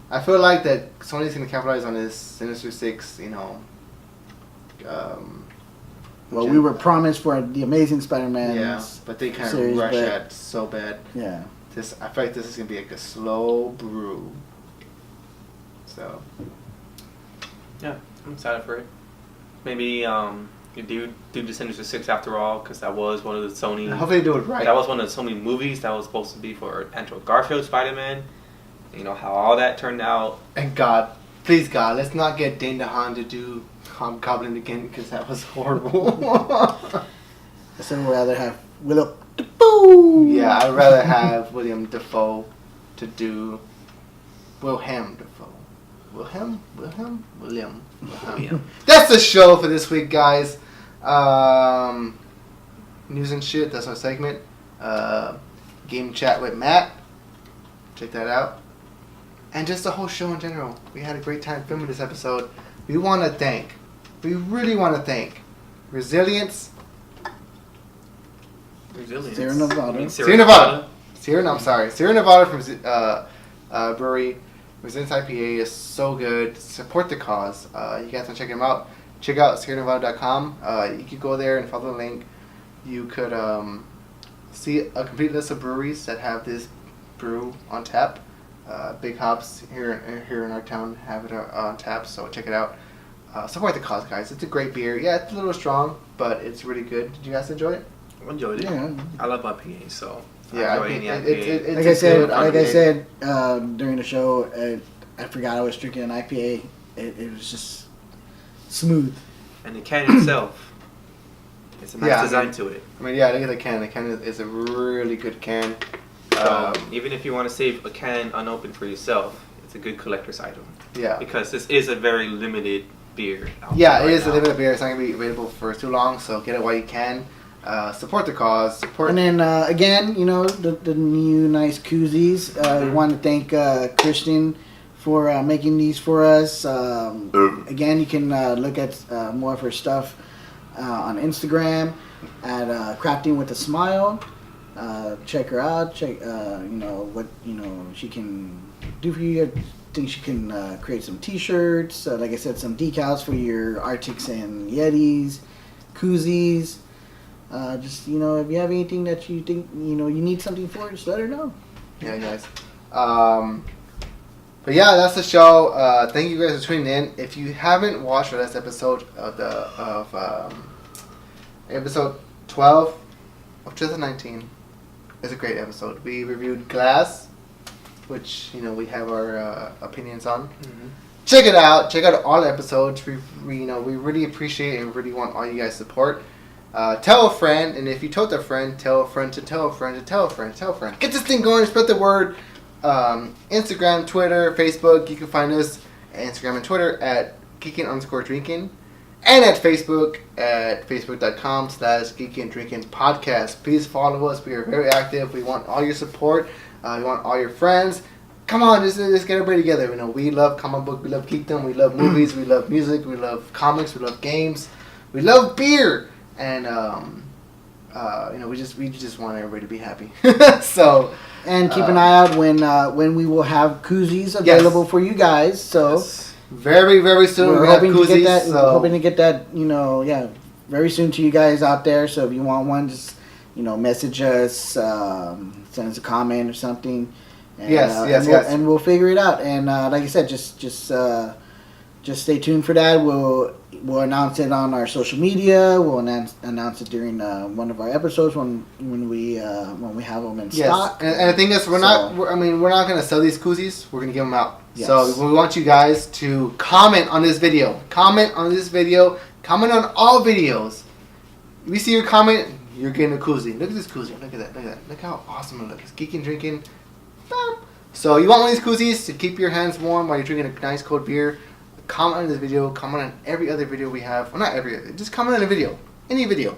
I feel like that Sony's gonna capitalize on this Sinister Six. Well, we were promised for the Amazing Spider-Man. Yeah, but they kind of rushed that so bad. Yeah. I feel like this is gonna be like a slow brew. So. Yeah, I'm excited for it. Maybe you do the Sinister Six after all, because that was one of the Sony. Hopefully they do it right. That was one of the Sony movies that was supposed to be for Andrew Garfield Spider-Man. How all that turned out. And God, please God, let's not get Dane DeHaan to do Hobgoblin again, because that was horrible. So I'd rather have Willow Dafoe. Yeah, I'd rather have William Dafoe to do Wilhelm Dafoe. William. That's the show for this week, guys. News and shit, that's our segment. Game chat with Matt. Check that out. And just the whole show in general. We had a great time filming this episode. We really want to thank Resilience. Sierra Nevada. Sierra Nevada from brewery. Resilience IPA is so good. Support the cause. You guys can check them out. Check out SierraNevada.com. You could go there and follow the link. You could see a complete list of breweries that have this brew on tap. Big Hops here in our town have it on tap, so check it out. Support the cause, guys. It's a great beer. Yeah, it's a little strong, but it's really good. Did you guys enjoy it? I enjoyed it. Yeah. I love IPA, so yeah, I enjoy any IPA. Like I said during the show, I forgot I was drinking an IPA. It was just smooth. And the can itself, It's a nice design to it. I mean, yeah, look at the can. The can is a really good can. So even if you want to save a can unopened for yourself, it's a good collector's item. Yeah. Because this is a very limited beer. Yeah, it is a limited beer. It's not going to be available for too long, so get it while you can. Support the cause. And then again, you know, the new nice koozies. We want to thank Christian for making these for us. Again, you can look at more of her stuff on Instagram at Crafting with a Smile. Check her out. Check you know what she can do for you. I think she can create some T-shirts. Like I said, some decals for your Arctics and Yetis, koozies. Just, you know, if you have anything that you think, you know, you need something for, just let her know. Yeah, guys. But yeah, that's the show. Thank you guys for tuning in. If you haven't watched the last episode of episode 12 of 2019, it's a great episode. We reviewed Glass, which, you know, we have our opinions on. Mm-hmm. Check it out. Check out all the episodes. We really appreciate and really want all you guys' support. Tell a friend, and if you told a friend, tell a friend to tell a friend to tell a friend to tell a friend. Get this thing going, spread the word. Instagram, Twitter, Facebook, you can find us at Instagram and Twitter at geeking_drinking, and at Facebook at facebook.com/geekingdrinkingpodcast. Please follow us. We are very active. We want all your support. We want all your friends. Come on, let's get everybody together. You know, we love comic book, we love geekdom, we love movies, we love music, we love comics, we love games, we love beer. And you know, we just want everybody to be happy. So, and keep an eye out when we will have koozies available for you guys. So very, very soon we're hoping to get that. We're hoping to get that. You know, very soon to you guys out there. So if you want one, just, you know, message us, send us a comment or something. And, yes. And we'll figure it out. And like I said, just stay tuned for that. We'll announce it on our social media. We'll announce it during one of our episodes when we have them in stock. And the thing is, we're not going to sell these koozies. We're going to give them out. Yes. So we want you guys to comment on this video. Comment on all videos. If we see your comment, you're getting a koozie. Look at this koozie. Look at that. Look how awesome it looks. Geeking drinking. So you want one of these koozies to keep your hands warm while you're drinking a nice cold beer. Comment on this video. Comment on every other video we have. Well, not every other. Just comment on a video. Any video.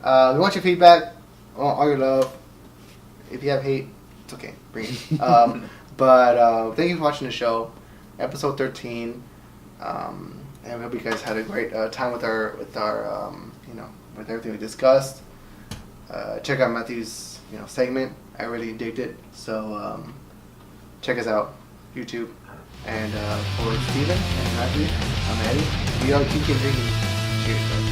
We want your feedback. We want all your love. If you have hate, it's okay. Bring it. But thank you for watching the show. Episode 13. And we hope you guys had a great time with our with everything we discussed. Check out Matthew's segment. I really digged it. So check us out. YouTube. And for Steven and Matthew, I'm Eddie. We are Geeking Drinking. Cheers, guys.